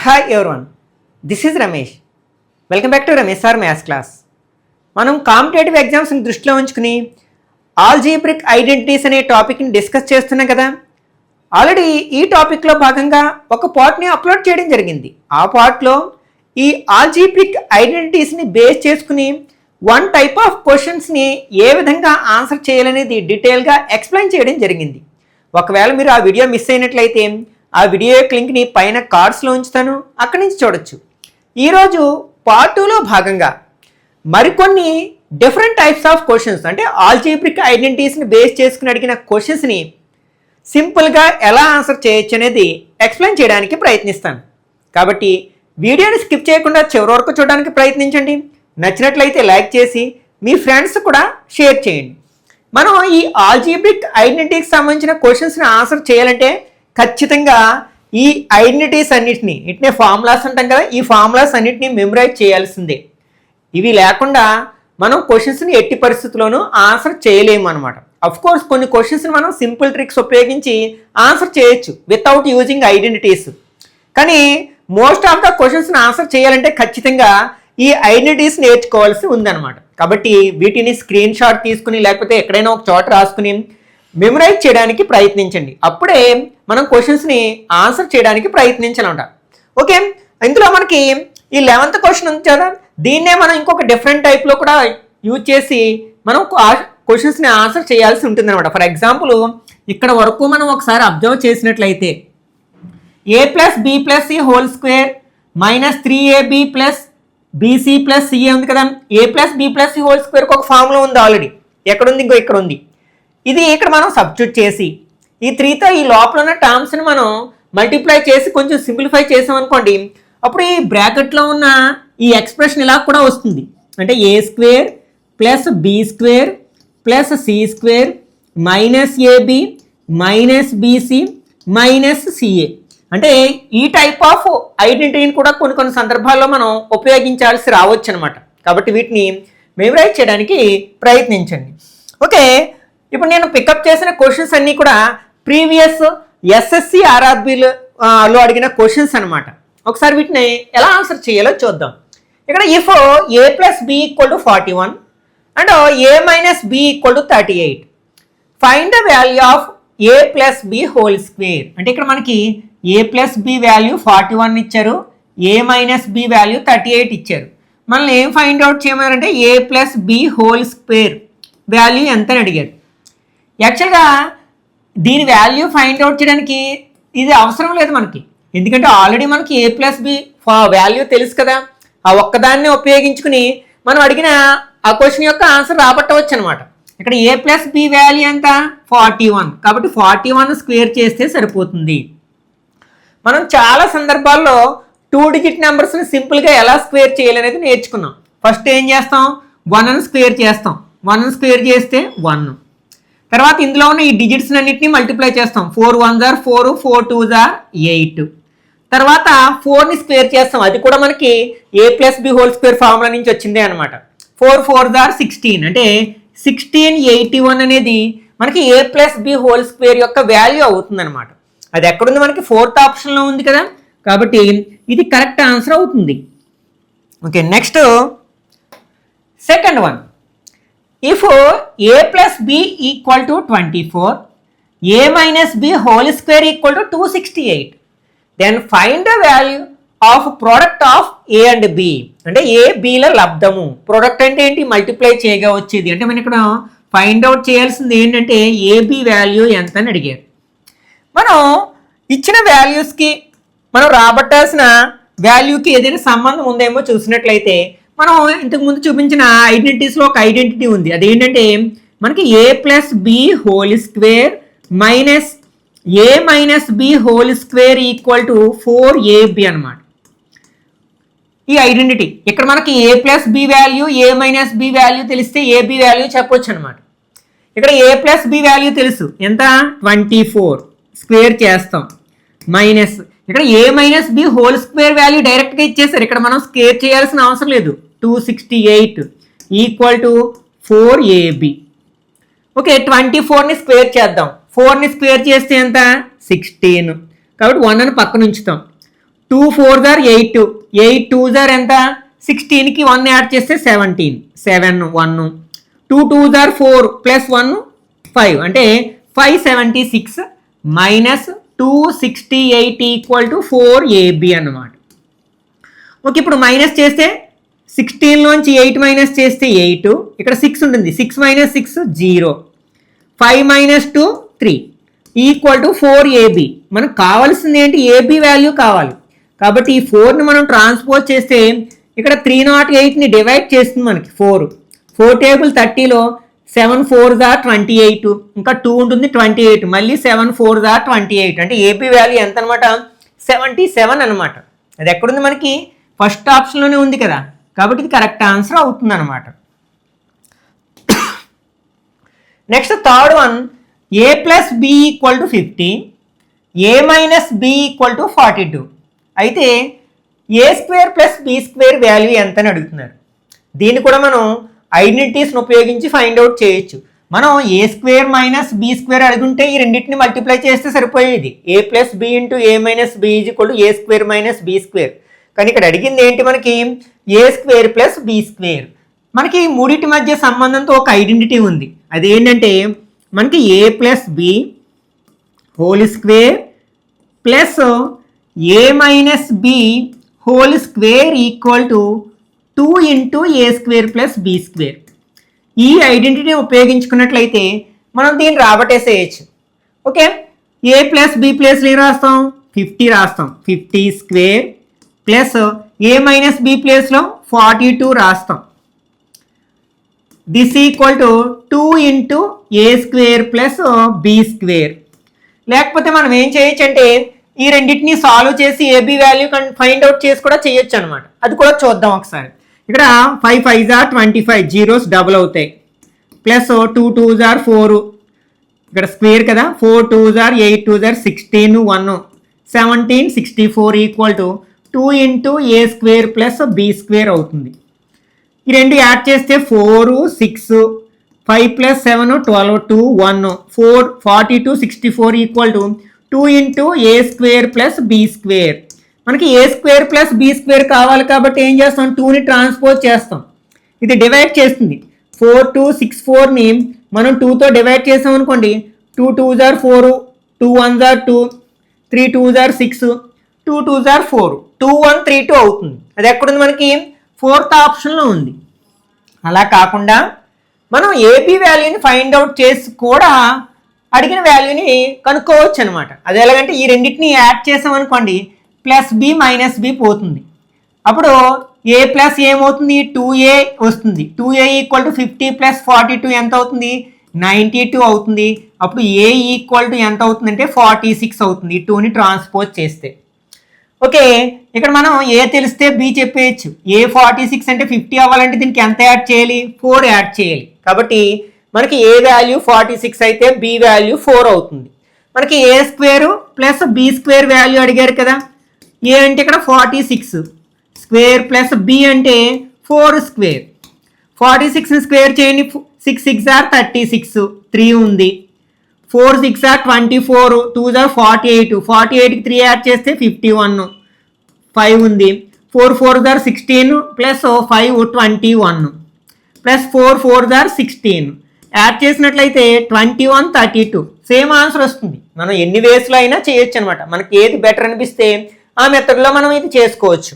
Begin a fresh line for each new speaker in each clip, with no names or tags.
Hi everyone, this is Ramesh. Welcome back to Ramesh sir maths class. మనం competitive ఎగ్జామ్స్ని దృష్టిలో ఉంచుకుని algebraic identities అనే టాపిక్ని డిస్కస్ చేస్తున్నాం కదా. ఆల్రెడీ ఈ టాపిక్లో భాగంగా ఒక పార్ట్ని అప్లోడ్ చేయడం జరిగింది. ఆ పార్ట్లో ఈ ఆల్జీబ్రిక్ ఐడెంటిటీస్ని బేస్ చేసుకుని వన్ టైప్ ఆఫ్ క్వశ్చన్స్ని ఏ విధంగా ఆన్సర్ చేయాలనేది డీటెయిల్గా ఎక్స్ప్లెయిన్ చేయడం జరిగింది. ఒకవేళ మీరు ఆ వీడియో మిస్ అయినట్లయితే ఆ వీడియో యొక్క లింక్ని పైన కార్డ్స్లో ఉంచుతాను, అక్కడి నుంచి చూడొచ్చు. ఈరోజు పార్ట్ 2లో భాగంగా మరికొన్ని డిఫరెంట్ టైప్స్ ఆఫ్ క్వశ్చన్స్, అంటే ఆల్జీబ్రిక్ ఐడెంటిటీస్ని బేస్ చేసుకుని అడిగిన క్వశ్చన్స్ని సింపుల్గా ఎలా ఆన్సర్ చేయొచ్చు అనేది ఎక్స్ప్లెయిన్ చేయడానికి ప్రయత్నిస్తాను. కాబట్టి వీడియోని స్కిప్ చేయకుండా చివరి వరకు చూడడానికి ప్రయత్నించండి. నచ్చినట్లయితే లైక్ చేసి మీ ఫ్రెండ్స్ కూడా షేర్ చేయండి. మనం ఈ ఆల్జీబ్రిక్ ఐడెంటిటీకి సంబంధించిన క్వశ్చన్స్ని ఆన్సర్ చేయాలంటే ఖచ్చితంగా ఈ ఐడెంటిటీస్ అన్నిటినీ, ఇట్నే ఫార్ములాస్ అంటాం కదా, ఈ ఫార్ములాస్ అన్నిటినీ మెమరైజ్ చేయాల్సిందే. ఇవి లేకుండా మనం క్వశ్చన్స్ని ఎట్టి పరిస్థితుల్లోనూ ఆన్సర్ చేయలేము అనమాట. అఫ్ కోర్స్ కొన్ని క్వశ్చన్స్ని మనం సింపుల్ ట్రిక్స్ ఉపయోగించి ఆన్సర్ చేయొచ్చు వితౌట్ యూజింగ్ ఐడెంటిటీస్. కానీ మోస్ట్ ఆఫ్ ద క్వశ్చన్స్ని ఆన్సర్ చేయాలంటే ఖచ్చితంగా ఈ ఐడెంటిటీస్ నేర్చుకోవాల్సి ఉందన్నమాట. కాబట్టి వీటిని స్క్రీన్ షాట్ తీసుకుని లేకపోతే ఎక్కడైనా ఒక చోట రాసుకుని మెమరైజ్ చేయడానికి ప్రయత్నించండి. అప్పుడే మనం క్వశ్చన్స్ని ఆన్సర్ చేయడానికి ప్రయత్నించాలంట. ఓకే, ఇందులో మనకి ఈ 11th క్వశ్చన్ ఉంది కదా, దీన్నే మనం ఇంకొక డిఫరెంట్ టైప్లో కూడా యూజ్ చేసి మనం క్వశ్చన్స్ని ఆన్సర్ చేయాల్సి ఉంటుంది అనమాట. ఫర్ ఎగ్జాంపుల్ ఇక్కడ వరకు మనం ఒకసారి అబ్జర్వ్ చేసినట్లయితే a + b + c whole square - 3ab + bc + ca ఉంది కదా. a + b + c హోల్ స్క్వేర్కి ఒక ఫార్ములా ఉంది ఆల్రెడీ. ఎక్కడుంది? ఇంకో ఇక్కడ ఉంది. ఇది ఇక్కడ మనం సబ్స్టిట్యూట్ చేసి ఈ 3తో ఈ లోపల ఉన్న టర్మ్స్ని మనం మల్టిప్లై చేసి కొంచెం సింప్లిఫై చేసామనుకోండి, అప్పుడు ఈ బ్రాకెట్లో ఉన్న ఈ ఎక్స్ప్రెషన్ ఇలా కూడా వస్తుంది. అంటే a² + b² + c² - ab - bc - ca. అంటే ఈ టైప్ ఆఫ్ ఐడెంటిటీని కూడా కొన్ని సందర్భాల్లో మనం ఉపయోగించాల్సి రావచ్చు అనమాట. కాబట్టి వీటిని మెమరైజ్ చేయడానికి ప్రయత్నించండి. ఓకే, ఇప్పుడు నేను పికప్ చేసిన క్వశ్చన్స్ అన్నీ కూడా ప్రీవియస్ ఎస్ఎస్సి ఆర్ఆర్బీలో అడిగిన క్వశ్చన్స్ అనమాట. ఒకసారి వీటిని ఎలా ఆన్సర్ చేయాలో చూద్దాం. ఇక్కడ if a + b = 41 and a - b = 38, find the value of a + b whole square. అంటే ఇక్కడ మనకి a + b వాల్యూ 41 ఇచ్చారు, a - b వాల్యూ 38 ఇచ్చారు. మనల్ని ఏం ఫైండ్ అవుట్ చేయమన్నారంటే a + b whole square value ఎంత అని అడిగారు. యాక్చువల్గా దీని వాల్యూ ఫైండ్ అవుట్ చేయడానికి ఇది అవసరం లేదు మనకి, ఎందుకంటే ఆల్రెడీ మనకి a + b వాల్యూ తెలుసు కదా. ఆ ఒక్కదాన్ని ఉపయోగించుకుని మనం అడిగిన ఆ క్వశ్చన్ యొక్క ఆన్సర్ రాబట్టవచ్చు అనమాట. ఇక్కడ a + b వాల్యూ ఎంత? 41. కాబట్టి 41 స్క్వేర్ చేస్తే సరిపోతుంది. మనం చాలా సందర్భాల్లో 2 డిజిట్ నెంబర్స్ని సింపుల్గా ఎలా స్క్వేర్ చేయాలనేది నేర్చుకున్నాం. ఫస్ట్ ఏం చేస్తాం? 1 స్క్వేర్ చేస్తాం. 1 స్క్వేర్ చేస్తే 1. తర్వాత ఇందులో ఉన్న ఈ డిజిట్స్ అన్నింటినీ మల్టిప్లై చేస్తాం. 4 1s are 4, 4 2s are 8. తర్వాత 4ని స్క్వేర్ చేస్తాం. అది కూడా మనకి a + b whole square formula నుంచి వచ్చిందే అనమాట. 4 4s are 16. అంటే 1681 అనేది మనకి a + b హోల్ స్క్వేర్ యొక్క వాల్యూ అవుతుంది అనమాట. అది ఎక్కడుంది? మనకి 4th ఆప్షన్లో ఉంది కదా. కాబట్టి ఇది కరెక్ట్ ఆన్సర్ అవుతుంది. Okay, next second one. If a + b = 24, a - b whole square = 268, then find the value of product of a and b. అంటే a bల లబ్ధము. ప్రొడక్ట్ అంటే ఏంటి? మల్టిప్లై చేయగా వచ్చేది. అంటే మనం ఇక్కడ ఫైండ్ అవుట్ చేయాల్సింది ఏంటంటే ab వాల్యూ ఎంత అని అడిగారు. మనం ఇచ్చిన వాల్యూస్కి మనం రాబట్టాల్సిన వాల్యూకి ఏదైనా సంబంధం ఉందేమో చూసినట్లయితే మనం ఇంతకుముందు చూపించిన ఐడెంటిటీస్లో ఒక ఐడెంటిటీ ఉంది. అదేంటంటే మనకి a + b whole square - a - b whole square = 4ab అనమాట. ఈ ఐడెంటిటీ ఇక్కడ మనకి a + b value, a - b value తెలిస్తే ab వాల్యూ చెప్పొచ్చు అనమాట. ఇక్కడ a + b వాల్యూ తెలుసు, ఎంత? 24. స్క్వేర్ చేస్తాం మైనస్ ఇక్కడ a - b whole square value డైరెక్ట్గా ఇచ్చేసారు. ఇక్కడ మనం స్క్వేర్ చేయాల్సిన అవసరం లేదు. 268 = 4ab. ఓకే, 24ని స్క్వేర్ చేద్దాం. 4ని స్క్వేర్ చేస్తే ఎంత? 16. కాబట్టి 1 అని పక్కన ఉంచుతాం. 2 4 జార్ 8, 8 2 జార్ ఎంత 16కి 1 యాడ్ చేస్తే 17, 7 1, 2 2 జార్ 4 ప్లస్ 1 5 అంటే 576 మైనస్ 268 ఈక్వల్ టు 4AB అన్నమాట. ఓకే, ఇప్పుడు మైనస్ చేస్తే 16లోంచి 8 మైనస్ చేస్తే 8, ఇక్కడ 6 ఉంటుంది, 6 minus 6 0, 5 minus 2 3 equal to 4AB. మనకు కావాల్సింది ఏంటి, ఏబీ వాల్యూ కావాలి. కాబట్టి ఈ 4ని మనం ట్రాన్స్పోజ్ చేస్తే ఇక్కడ 308ని డివైడ్ చేస్తుంది మనకి 4 టేబుల్ 30లో 7 4 జార్ 28, ఇంకా 2 ఉంటుంది 28, మళ్ళీ 7 4 జార్ 28 అంటే ఏబీ వాల్యూ ఎంత అనమాట 77 అనమాట. అది ఎక్కడుంది మనకి ఫస్ట్ ఆప్షన్లోనే ఉంది కదా, కాబట్టి ఇది కరెక్ట్ ఆన్సర్ అవుతుంది అనమాట. Next third one, a plus b equal to 50, a minus b equal to 42. అయితే a square plus b square value ఎంత అని అడుగుతున్నారు. దీన్ని కూడా మనం ఐడెంటిటీస్ని ఉపయోగించి ఫైండ్ అవుట్ చేయొచ్చు. మనం a square minus b square అడుగుంటే ఈ రెండింటిని మల్టిప్లై చేస్తే సరిపోయేది. A plus b into a minus b is equal to a square minus b square. కానీ ఇక్కడ అడిగింది ఏంటి మనకి, a square plus b square. మనకి మూడింటి మధ్య సంబంధంతో ఒక ఐడెంటిటీ ఉంది. అది ఏంటంటే మనకి a plus b whole square plus a minus b whole square equal to 2 into a square plus b square. ఈ ఐడెంటిటీని ఉపయోగించుకున్నట్లయితే మనం దీన్ని రాబట్టేసేయచ్చు. ఓకే, ఏ ప్లస్ బి ప్లేస్లో ఏం రాస్తాం, 50 రాస్తాం, 50 square plus a minus b ప్లేస్లో 42 రాస్తాం. This equal to 2 into a square plus b square. లేకపోతే మనం ఏం చేయొచ్చు అంటే ఈ రెండింటిని సాల్వ్ చేసి ఏబీ వాల్యూ ఫైండ్ అవుట్ చేసి కూడా చేయొచ్చు అనమాట. అది కూడా చూద్దాం ఒకసారి. ఇక్కడ 5 5 జార్ 25, జీరోస్ డబుల్ అవుతాయి, ప్లస్ 2 2 జార్ 4, ఇక్కడ స్క్వేర్ కదా, 4 2 జార్ 8 2 జార్ 16 1 17 64 equal to 2 into a square plus b square అవుతుంది. ఈ రెండు యాడ్ చేస్తే 4 6 5 plus 7 12 2 1 4 42 64 equal to 2 into a square plus b square. మనకి a square plus b square కావాలి కాబట్టి ఏం చేస్తాం, 2ని ట్రాన్స్పోజ్ చేస్తాం, ఇది డివైడ్ చేస్తుంది. 4 2 6 4ని మనం 2తో డివైడ్ చేసాం అనుకోండి, 2 2 జార్ 4, 2 1 జార్ 2, 3 2 జార్ 6, 2 2 జార్ 4, 2 1 3 2 అవుతుంది. అది ఎక్కడుంది మనకి 4th ఆప్షన్లో ఉంది. అలా కాకుండా మనం ఏబీ వాల్యూని ఫైండ్ అవుట్ చేసి కూడా అడిగిన వాల్యూని కనుక్కోవచ్చు అనమాట. అది ఎలాగంటే ఈ రెండింటిని యాడ్ చేసామనుకోండి, ప్లస్ బి మైనస్ బి పోతుంది. అప్పుడు ఏ ప్లస్ ఏమవుతుంది, 2a వస్తుంది. 2a ఈక్వల్ టు 50 ప్లస్ 42 ఎంత అవుతుంది, 92 అవుతుంది. అప్పుడు ఏ ఈక్వల్ టు ఎంత అవుతుంది అంటే 46 అవుతుంది 2ని ట్రాన్స్పోజ్ చేస్తే. ఓకే, ఇక్కడ మనం ఏ తెలిస్తే బి చెప్పేయచ్చు. ఏ 46 అంటే 50 అవ్వాలంటే దీనికి ఎంత యాడ్ చేయాలి, 4 యాడ్ చేయాలి. కాబట్టి మనకి ఏ వాల్యూ 46 అయితే బి వాల్యూ 4 అవుతుంది. మనకి a square plus b square value అడిగారు కదా. ఏ అంటే ఇక్కడ 46 స్క్వేర్ ప్లస్ బి అంటే 4 స్క్వేర్. 46ని స్క్వేర్ చేయండి, 6 6 ఆర్ 36, 3 ఉంది, 4 6 ఆర్ 24, 2 జార్ 48, 48కి 3 యాడ్ చేస్తే 51, 5 ఉంది, 4 4 జార్ 16 ప్లస్ 5 21 ప్లస్ 4 4 జార్ 16 యాడ్ చేసినట్లయితే 21 32 సేమ్ ఆన్సర్ వస్తుంది. మనం ఎన్ని వేస్లో అయినా చేయొచ్చు అనమాట. మనకి ఏది బెటర్ అనిపిస్తే ఆ మెథడ్లో మనం ఇది చేసుకోవచ్చు.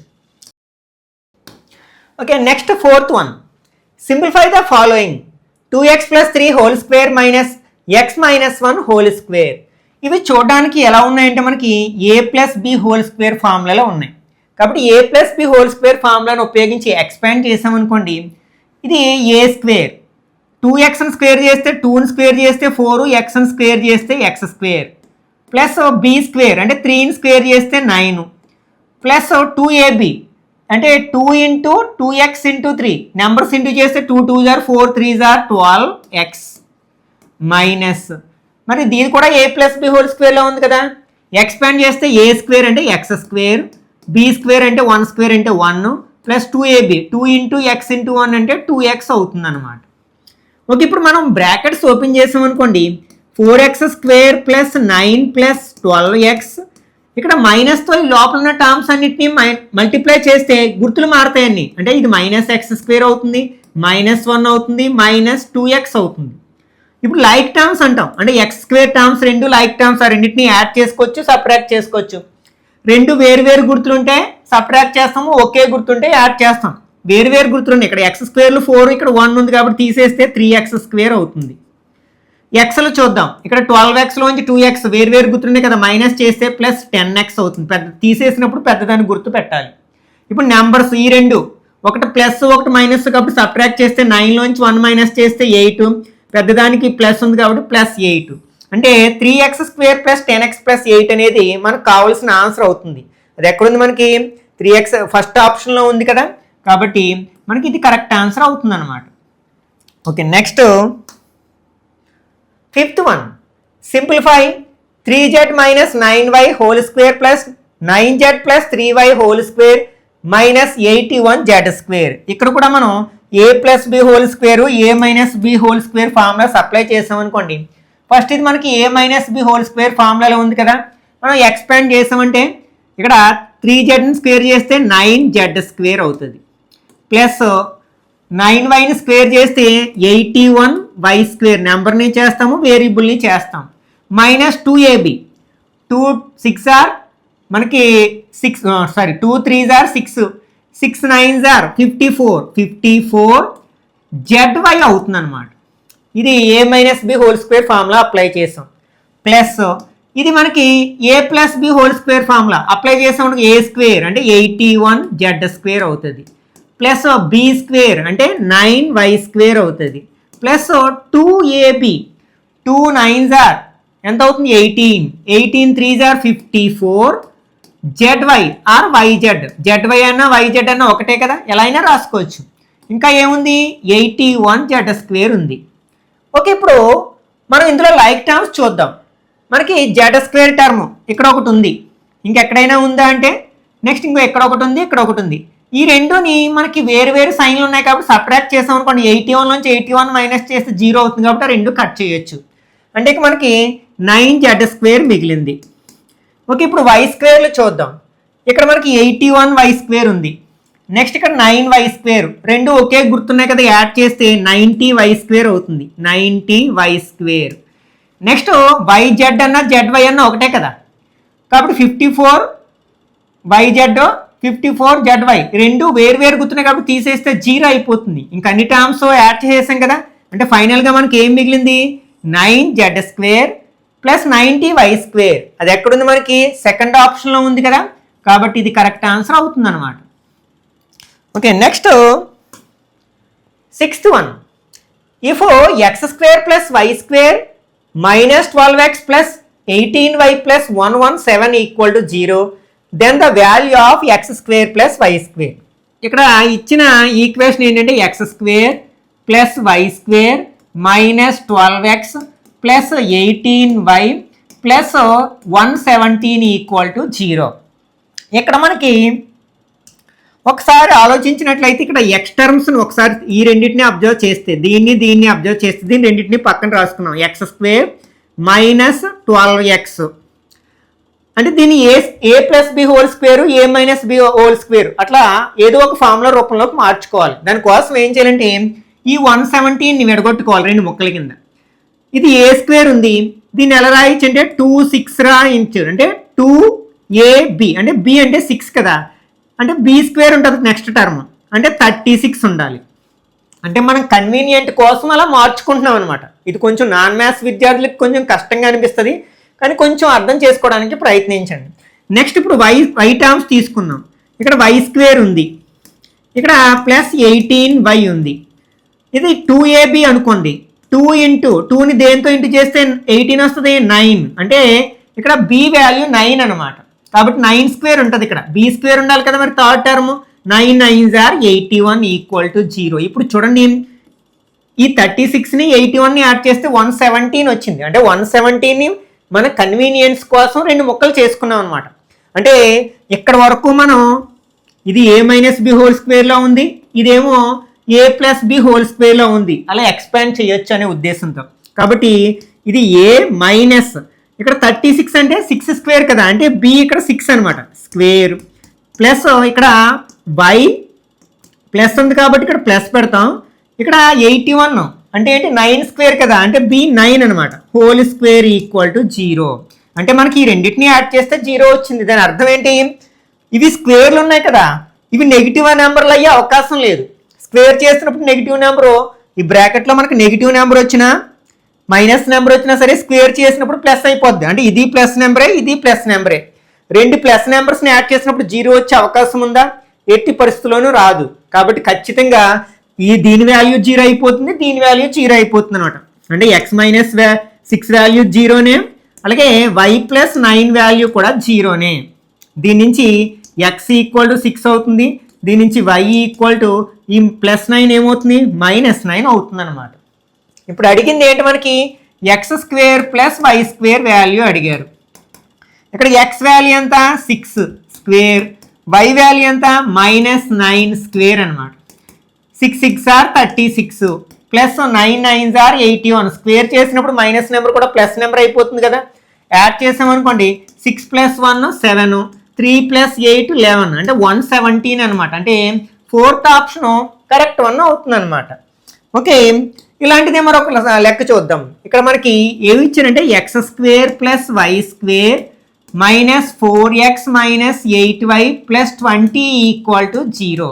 Okay, next 4th one, simplify the following 2x plus 3 whole square minus x minus 1 whole square. ఇవి చూడడానికి ఎలా ఉన్నాయంటే మనకి a plus b whole square ఫార్ములాలో ఉన్నాయి. కాబట్టి ఏ ప్లస్ బి హోల్ స్క్వేర్ ఫార్ములాను ఉపయోగించి ఎక్స్పాండ్ చేసామనుకోండి, ఇది ఏ స్క్వేర్, 2xని స్క్వేర్ చేస్తే 2ని స్క్వేర్ చేస్తే 4, xని స్క్వేర్ చేస్తే x square, plus b square అంటే 3ని స్క్వేర్ చేస్తే 9, ప్లస్ 2ab అంటే 2 into 2x into 3 numbers into చేస్తే 2 2 జార్ 4 3 జార్ 12x మైనస్, మరి దీని కూడా ఏ ప్లస్ బి హోల్ స్క్వేర్లో ఉంది కదా. ఎక్స్పాండ్ చేస్తే ఏ స్క్వేర్ అంటే ఎక్స్ స్క్వేర్, బి స్క్వేర్ అంటే 1 స్క్వేర్ అంటే 1 plus 2ab 2 into X into 1 అంటే 2x అవుతుంది అనమాట. ఓకే, ఇప్పుడు మనం బ్రాకెట్స్ ఓపెన్ చేసాం అనుకోండి, 4x square plus 9 plus 12x ఇక్కడ మైనస్తో ఈ లోపల ఉన్న టర్మ్స్ అన్నిటిని మల్టిప్లై చేస్తే గుర్తులు మారుతాయన్ని. అంటే ఇది -x² అవుతుంది, -1 అవుతుంది, -2x అవుతుంది. ఇప్పుడు లైక్ టర్మ్స్ అంటాం. అంటే x² టర్మ్స్ రెండు లైక్ టర్మ్స్, ఆ రెండింటిని యాడ్ చేసుకోవచ్చు, సబ్ట్రాక్ట్ చేసుకోవచ్చు. రెండు వేరు గుర్తులు ఉంటే సబ్ట్రాక్ట్ చేస్తాము, ఒకే గుర్తుంటే యాడ్ చేస్తాం. వేరు గుర్తులు ఉన్నాయి. ఇక్కడ x² 4, ఇక్కడ 1 ఉంది కాబట్టి తీసేస్తే 3x² అవుతుంది. ఎక్స్లు చూద్దాం. ఇక్కడ 12xలోంచి 2x వేరు గుర్తున్నాయి కదా, మైనస్ చేస్తే +10x అవుతుంది. తీసేసినప్పుడు పెద్దదాన్ని గుర్తు పెట్టాలి. ఇప్పుడు నెంబర్స్ ఈ రెండు, ఒకటి ప్లస్ ఒకటి మైనస్ కాబట్టి సబ్ట్రాక్ట్ చేస్తే 9లోంచి 1 మైనస్ చేస్తే 8, పెద్దదానికి ప్లస్ ఉంది కాబట్టి +8. అంటే 3x² + 10x + 8 అనేది మనకు కావాల్సిన ఆన్సర్ అవుతుంది. అది ఎక్కడుంది మనకి? 3x ఫస్ట్ ఆప్షన్లో ఉంది కదా, కాబట్టి మనకి ఇది కరెక్ట్ ఆన్సర్ అవుతుంది అనమాట. Okay, next 5th one. Simplify 3z - 9y whole² + 9z + 3y whole² - 81z². ఇక్కడ కూడా మనం a + b whole², a - b whole² formulas apply చేసామనుకోండి. ఫస్ట్ ఇది మనకి a - b whole² ఫార్ములాలో ఉంది కదా, మనం ఎక్స్పాండ్ చేసామంటే ఇక్కడ 3zని స్క్వేర్ చేస్తే 9z² అవుతుంది, ప్లస్ 9yని స్క్వేర్ చేస్తే 81y² నెంబర్ని చేస్తాము, వేరియబుల్ని చేస్తాం, -2ab 2 6 ఆర్ మనకి 2 3s are 6, 6 9s are 54 zy అవుతుంది అనమాట. ఇది a - b whole² formula apply చేసాం. ప్లస్ ఇది మనకి a + b whole² formula apply చేసాం, a² అంటే 81z² అవుతుంది, ప్లస్ b² అంటే 9y² అవుతుంది, ప్లస్ 2ab 2 9s ఆర్ ఎంత అవుతుంది 18, 18 3s or 54 zy or zy అన్నా yz అన్నా ఒకటే కదా, ఎలా అయినా రాసుకోవచ్చు. ఇంకా ఏముంది? 81z² ఉంది. ఓకే, ఇప్పుడు మనం ఇందులో లైక్ టర్మ్స్ చూద్దాం. మనకి z² టర్మ్ ఇక్కడ ఒకటి ఉంది, ఇంకెక్కడైనా ఉందా అంటే నెక్స్ట్ ఇంకో ఎక్కడ ఒకటి ఉంది, ఇక్కడ ఒకటి ఉంది. ఈ రెండుని మనకి వేరు సైన్లు ఉన్నాయి కాబట్టి సబ్ట్రాక్ట్ చేసాం అనుకోండి, 81లోంచి 81 మైనస్ చేస్తే 0 అవుతుంది కాబట్టి ఆ రెండు కట్ చేయొచ్చు. అంటే ఇక మనకి 9z² మిగిలింది. ఓకే, ఇప్పుడు y²లో చూద్దాం. ఇక్కడ మనకి 81y² ఉంది, నెక్స్ట్ ఇక్కడ 9y², రెండు ఒకే గుర్తున్నాయి కదా, యాడ్ చేస్తే 90y² అవుతుంది, 90y². నెక్స్ట్ yz అన్న zy అన్న ఒకటే కదా, కాబట్టి 54yz 54zy రెండు వేరు గుర్తున్నాయి కాబట్టి తీసేస్తే 0 అయిపోతుంది. ఇంకా అన్ని టర్మ్స్ యాడ్ చేసేసాం కదా, అంటే ఫైనల్గా మనకి ఏం మిగిలింది? 9z² + 90y². అది ఎక్కడుంది మనకి? సెకండ్ ఆప్షన్లో ఉంది కదా, కాబట్టి ఇది కరెక్ట్ ఆన్సర్ అవుతుంది అనమాట. Okay, next 6th one. If x² + y² - 12x + 18y + 117 = 0, then the value of x² + y². ఇక్కడ ఇచ్చిన ఈక్వేషన్ ఏంటంటే x² + y² - 12x + 18y + 117 = 0. ఇక్కడ మనకి ఒకసారి ఆలోచించినట్లయితే ఇక్కడ ఎక్స్ టర్మ్స్ని ఒకసారి ఈ రెండింటిని అబ్జర్వ్ చేస్తే, దీన్ని అబ్జర్వ్ చేస్తే దీన్ని రెండింటిని పక్కన రాసుకున్నాం. x² - 12x అంటే దీన్ని a + b whole², a - b whole² అట్లా ఏదో ఒక ఫార్ములా రూపంలోకి మార్చుకోవాలి. దానికోసం ఏం చేయాలంటే ఈ 117ని విడగొట్టుకోవాలి రెండు ముక్కల కింద. ఇది a² ఉంది, దీన్ని ఎలా రాయొచ్చు అంటే 2 6 రాయించు, అంటే 2ab అంటే b అంటే 6 కదా, అంటే b² ఉంటుంది నెక్స్ట్ టర్మ్, అంటే 36 ఉండాలి. అంటే మనం కన్వీనియంట్ కోసం అలా మార్చుకుంటున్నాం అనమాట. ఇది కొంచెం నాన్ మ్యాథ్స్ విద్యార్థులకు కొంచెం కష్టంగా అనిపిస్తుంది, కానీ కొంచెం అర్థం చేసుకోవడానికి ప్రయత్నించండి. నెక్స్ట్ ఇప్పుడు y టర్మ్స్ తీసుకుందాం. ఇక్కడ y² ఉంది, ఇక్కడ +18y ఉంది, ఇది 2ab అనుకోండి. 2 × 2ని దేంతో ఇంటూ చేస్తే 18 వస్తుంది, 9 అంటే ఇక్కడ b వాల్యూ 9 అనమాట. కాబట్టి 9² ఉంటుంది, ఇక్కడ b² ఉండాలి కదా, మరి థర్డ్ టర్మ్ 9 9s ఆర్ 81 = 0. ఇప్పుడు చూడండి, ఈ 36ని 81ని యాడ్ చేస్తే 117 వచ్చింది. అంటే 117ని మన కన్వీనియన్స్ కోసం రెండు ముక్కలు చేసుకున్నాం అనమాట. అంటే ఇక్కడ వరకు మనం ఇది a - b whole² ఉంది, ఇదేమో a + b whole² ఉంది, అలా ఎక్స్పాండ్ చేయొచ్చు అనే ఉద్దేశంతో. కాబట్టి ఇది a - ఇక్కడ 36 అంటే 6 స్క్వేర్ కదా, అంటే బి ఇక్కడ 6 అనమాట స్క్వేర్, ప్లస్ ఇక్కడ వై ప్లస్ ఉంది కాబట్టి ఇక్కడ ప్లస్ పెడతాం, ఇక్కడ 81 అంటే ఏంటి 9 స్క్వేర్ కదా, అంటే బి 9 అనమాట, హోల్ స్క్వేర్ ఈక్వల్ టు 0. అంటే మనకి ఈ రెండింటిని యాడ్ చేస్తే 0 వచ్చింది. దాని అర్థం ఏంటి, ఇవి స్క్వేర్లు ఉన్నాయి కదా, ఇవి నెగిటివ్ నెంబర్లు అయ్యే అవకాశం లేదు. స్క్వేర్ చేసినప్పుడు నెగిటివ్ నెంబరు ఈ బ్రాకెట్లో మనకి నెగిటివ్ నెంబర్ వచ్చినా మైనస్ నెంబర్ వచ్చినా సరే స్క్వేర్ చేసినప్పుడు ప్లస్ అయిపోద్ది. అంటే ఇది ప్లస్ నెంబరే, ఇది ప్లస్ నెంబరే. రెండు ప్లస్ నెంబర్స్ని యాడ్ చేసినప్పుడు 0 వచ్చే అవకాశం ఉందా? ఎట్టి పరిస్థితుల్లోనూ రాదు. కాబట్టి ఖచ్చితంగా దీని వాల్యూ 0 అయిపోతుంది, దీని వాల్యూ 0 అయిపోతుంది అనమాట. అంటే ఎక్స్ మైనస్ 6 వాల్యూ 0నే, అలాగే వై ప్లస్ 9 వాల్యూ కూడా 0నే. దీని నుంచి ఎక్స్ ఈక్వల్ టు 6 అవుతుంది, దీని నుంచి వై ఈక్వల్ టు ఈ ప్లస్ 9 ఏమవుతుంది, -9 అవుతుంది అనమాట. ఇప్పుడు అడిగింది ఏంటి మనకి, x square plus y square value అడిగారు. ఇక్కడ ఎక్స్ వాల్యూ ఎంత 6 స్క్వేర్, వై వాల్యూ ఎంత -9 స్క్వేర్ అనమాట. 6 6 ఆర్ 36 ప్లస్ 9 9 ఆర్ 81. స్క్వేర్ చేసినప్పుడు మైనస్ నెంబర్ కూడా ప్లస్ నెంబర్ అయిపోతుంది కదా. యాడ్ చేసామనుకోండి 6 + 1 7, 3 + 8 11, అంటే 117 అనమాట. అంటే 4th ఆప్షన్ కరెక్ట్ 1 అవుతుంది అనమాట. ఓకే, ఇలాంటిదే మరొక లెక్క చూద్దాం. ఇక్కడ మనకి ఏమి ఇచ్చారంటే x square plus y square -4x - 8y + 20 = 0.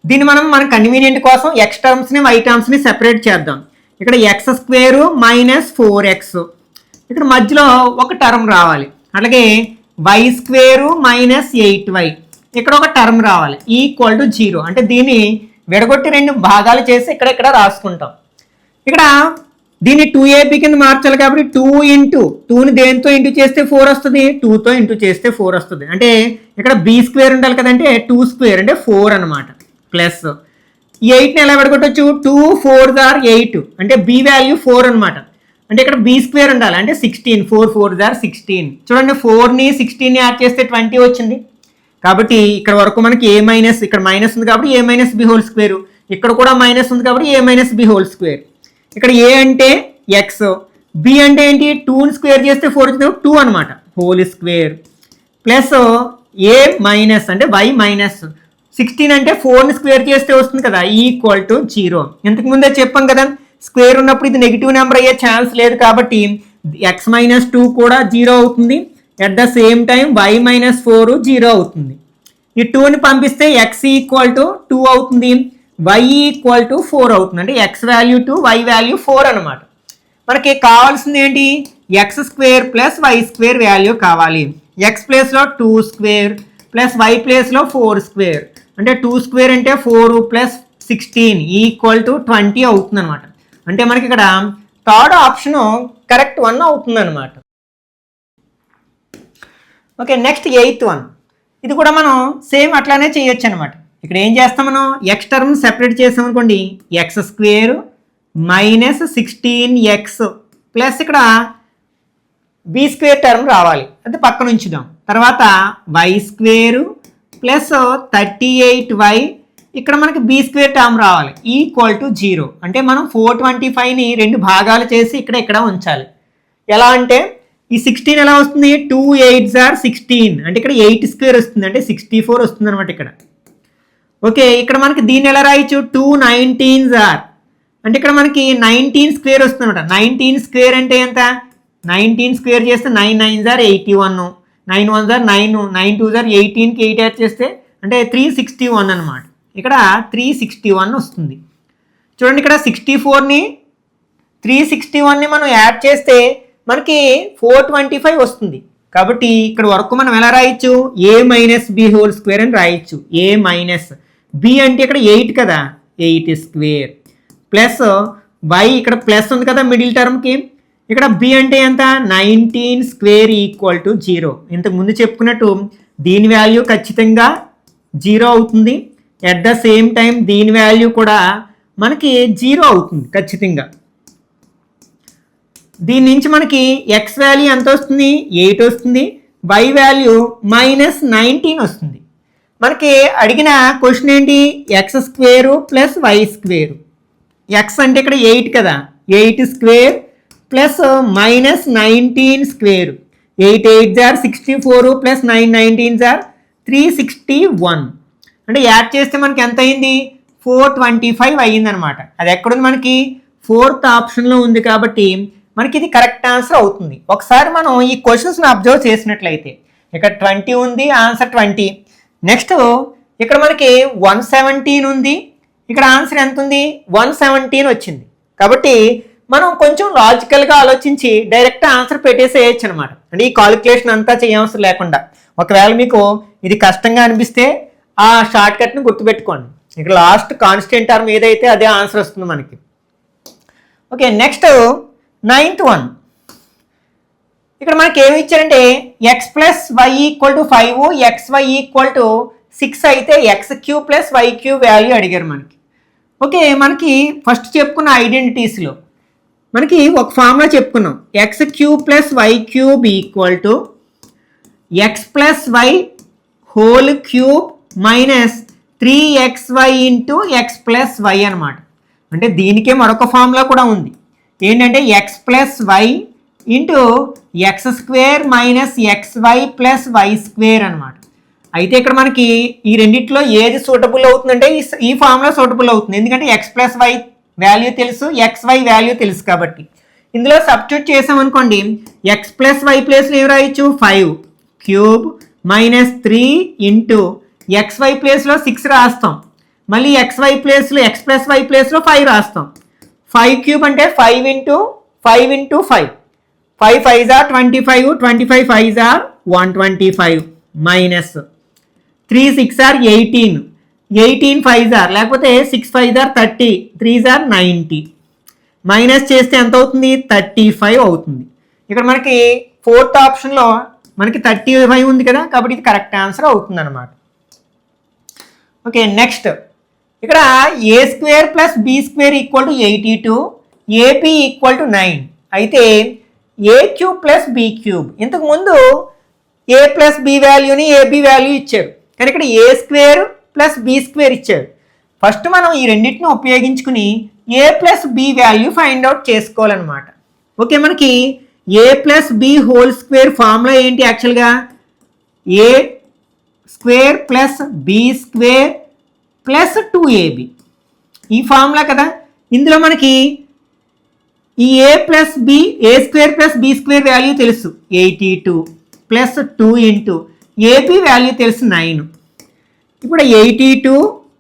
దీన్ని మన కన్వీనియంట్ కోసం ఎక్స్ టర్మ్స్ని వై టర్మ్స్ని సెపరేట్ చేద్దాం. ఇక్కడ ఎక్స్ స్క్వేర్ -4x, ఇక్కడ మధ్యలో ఒక టర్మ్ రావాలి, అలాగే వై స్క్వేర్ -8y, ఇక్కడ ఒక టర్మ్ రావాలి, = 0. అంటే దీన్ని విడగొట్టి 2 భాగాలు చేసి ఇక్కడ రాసుకుంటాం. ఇక్కడ దీన్ని 2ab కింద మార్చాలి కాబట్టి 2 × 2ని దేంతో ఇంటూ చేస్తే 4 వస్తుంది, 2తో ఇంటూ చేస్తే 4 వస్తుంది. అంటే ఇక్కడ b స్క్వేర్ ఉండాలి కదంటే 2 స్క్వేర్ అంటే 4 అనమాట. ప్లస్ 8ని ఎలా విడగొట్టచ్చు, 2 4s are 8, అంటే b వాల్యూ 4 అనమాట. అంటే ఇక్కడ b స్క్వేర్ ఉండాలి, అంటే 16, 4 4s are 16. చూడండి 4ని 16ని యాడ్ చేస్తే 20 వచ్చింది. కాబట్టి ఇక్కడ వరకు మనకి a మైనస్, ఇక్కడ మైనస్ ఉంది కాబట్టి a - b హోల్ స్క్వేర్, ఇక్కడ కూడా మైనస్ ఉంది కాబట్టి a - b హోల్ స్క్వేర్. ఇక్కడ a అంటే ఎక్స్, b అంటే ఏంటి 2ని స్క్వేర్ చేస్తే 4 వచ్చింది, 2 అనమాట whole square, plus a minus అంటే y మైనస్ 16 అంటే 4ని స్క్వేర్ చేస్తే వస్తుంది కదా, = 0. ఇంతకు ముందే చెప్పాం కదా, స్క్వేర్ ఉన్నప్పుడు ఇది నెగిటివ్ నెంబర్ అయ్యే ఛాన్స్ లేదు కాబట్టి x - 2 కూడా 0 అవుతుంది. At the same time y - 4 0 అవుతుంది. ఈ 2ని పంపిస్తే x = 2 అవుతుంది, y = 4 అవుతుంది. అంటే x వాల్యూ 2, y వాల్యూ 4 అనమాట. మనకి కావాల్సింది ఏంటి, x square plus y square value కావాలి. ఎక్స్ ప్లేస్లో 2 స్క్వేర్ ప్లస్ వై ప్లేస్లో 4 స్క్వేర్, అంటే 2 స్క్వేర్ అంటే 4 + 16 = 20 అవుతుంది అనమాట. అంటే మనకి ఇక్కడ థర్డ్ ఆప్షన్ కరెక్ట్ 1 అవుతుంది అనమాట. Okay, next 8th one. ఇది కూడా మనం సేమ్ అట్లానే చేయొచ్చు అనమాట. ఇక్కడ ఏం చేస్తాం, మనం ఎక్స్ టర్మ్ సెపరేట్ చేసాం అనుకోండి, ఎక్స్ స్క్వేర్ -16x ప్లస్ ఇక్కడ బి స్క్వేర్ టర్మ్ రావాలి, అది పక్కన ఉంచుదాం. తర్వాత వై స్క్వేర్ ప్లస్ 38y, ఇక్కడ మనకి బి స్క్వేర్ టర్మ్ రావాలి, = 0. అంటే మనం 425ని 2 భాగాలు చేసి ఇక్కడ ఉంచాలి. ఎలా అంటే ఈ 16 ఎలా వస్తుంది, 2 8s are 16, అంటే ఇక్కడ 8 స్క్వేర్ వస్తుంది, అంటే 64 వస్తుంది అనమాట ఇక్కడ. ఓకే, ఇక్కడ మనకి దీన్ని ఎలా రాయొచ్చు, 2 19s are, అంటే ఇక్కడ మనకి 19 స్క్వేర్ వస్తుంది అనమాట. 19 స్క్వేర్ అంటే ఎంత, 19 స్క్వేర్ చేస్తే 9 9s are 81, 9 1s are 9, 9 2s are 18కి 8 add చేస్తే అంటే 361 అనమాట. ఇక్కడ 361 వస్తుంది. చూడండి ఇక్కడ 64ని 361ని మనం యాడ్ చేస్తే మనకి 425 వస్తుంది. కాబట్టి ఇక్కడ వరకు మనం ఎలా రాయొచ్చు, a - b హోల్ స్క్వేర్ అని రాయొచ్చు. a - b అంటే ఇక్కడ 8 కదా, 8 స్క్వేర్ ప్లస్ y, ఇక్కడ ప్లస్ ఉంది కదా మిడిల్ టర్మ్కి, ఇక్కడ b అంటే ఎంత 19 స్క్వేర్ = 0. ఇంతకు ముందు చెప్పుకున్నట్టు దీని వాల్యూ ఖచ్చితంగా 0 అవుతుంది. ఎట్ ద సేమ్ టైం దీని వాల్యూ కూడా మనకి 0 అవుతుంది ఖచ్చితంగా. దీని నుంచి మనకి ఎక్స్ వాల్యూ ఎంత వస్తుంది, 8 వస్తుంది, y వాల్యూ -19 వస్తుంది. మనకి అడిగిన క్వశ్చన్ ఏంటి, x square plus y square. X అంటే ఇక్కడ 8 కదా, 8 స్క్వేర్ ప్లస్ -19 స్క్వేర్, 8 8 జార్ 64 ప్లస్ 9 19 జార్ 361. అంటే యాడ్ చేస్తే మనకి ఎంత అయింది? 425 అయ్యిందనమాట. అది ఎక్కడుంది మనకి? 4th ఆప్షన్లో ఉంది కాబట్టి మనకి ఇది కరెక్ట్ ఆన్సర్ అవుతుంది. ఒకసారి మనం ఈ క్వశ్చన్స్ని అబ్జర్వ్ చేసినట్లయితే ఇక్కడ 20 ఉంది, ఆన్సర్ 20. నెక్స్ట్ ఇక్కడ మనకి 117 ఉంది, ఇక్కడ ఆన్సర్ ఎంత ఉంది? 117 వచ్చింది. కాబట్టి మనం కొంచెం లాజికల్గా ఆలోచించి డైరెక్ట్ ఆన్సర్ పెట్టేసేయచ్చు అనమాట. అంటే ఈ కాలిక్యులేషన్ అంతా చేయవసరం లేకుండా. ఒకవేళ మీకు ఇది కష్టంగా అనిపిస్తే ఆ షార్ట్ కట్ని గుర్తుపెట్టుకోండి. ఇక్కడ లాస్ట్ కాన్స్టెంట్ టర్మ్ ఏదైతే అదే ఆన్సర్ వస్తుంది మనకి. Okay, next 9th one. ఇక్కడ మనకి ఏమి ఇచ్చారంటే x plus y equal to 5, XY equal to 6 అయితే XQ ప్లస్ YQ వాల్యూ అడిగారు మనకి. ఓకే, మనకి ఫస్ట్ చెప్పుకున్న ఐడెంటిటీస్లో మనకి ఒక ఫార్ములా చెప్పుకున్నాం. XQ plus YQ equal to X plus Y whole cube minus 3XY into X plus Y అనమాట. అంటే దీనికే మరొక ఫార్ములా కూడా ఉంది. ఏంటంటే X plus y into x square minus XY plus y square అనమాట. అయితే ఇక్కడ మనకి ఈ రెండిట్లో ఏది సూటబుల్ అవుతుందంటే ఈ ఫార్ములా సూటబుల్ అవుతుంది. ఎందుకంటే X ప్లస్ వై వాల్యూ తెలుసు, XY వాల్యూ తెలుసు కాబట్టి. ఇందులో సబ్స్టిట్యూట్ చేసామనుకోండి, X ప్లస్ వై ప్లేస్లో ఏమి రాయొచ్చు? 5 క్యూబ్ మైనస్ 3 ఇంటూ XY ప్లేస్లో 6 రాస్తాం. మళ్ళీ XY ప్లేస్లో X ప్లస్ వై ప్లేస్లో 5 రాస్తాం. 5 క్యూబ్ అంటే 5 ఇంటూ 5 ఇంటూ 5. 5 5 జార్ 25, 25 5 జార్ 125 మైనస్ 3 6 జార్ 18, 18 5 జార్ లేకపోతే 6 5 జార్ 30, 3 జార్ 90. మైనస్ చేస్తే ఎంత అవుతుంది? 35 అవుతుంది. ఇక్కడ మనకి 4th ఆప్షన్లో మనకి 35 ఉంది కదా, కాబట్టి ఇది కరెక్ట్ ఆన్సర్ అవుతుంది అనమాట. ఓకే, నెక్స్ట్ ఇక్కడ a square plus b square equal to 82, ab equal to 9. అయితే a cube plus b cube, ఇంతకు ముందు ఏ ప్లస్ బి వాల్యూని ఏబి వాల్యూ ఇచ్చారు, కానీ ఇక్కడ a square plus b square ఇచ్చారు. ఫస్ట్ మనం ఈ రెండింటిని ఉపయోగించుకుని a plus b value find out చేసుకోవాలన్నమాట. ఓకే, మనకి a plus b whole square formula ఏంటి? యాక్చువల్గా a square plus b square plus 2AB ఈ ఫార్ములా కదా. ఇందులో మనకి ఈ a plus b, a square plus b square value తెలుసు 82 ప్లస్ 2 ఇంటూ ఏబి వాల్యూ తెలుసు 9. ఇప్పుడు 82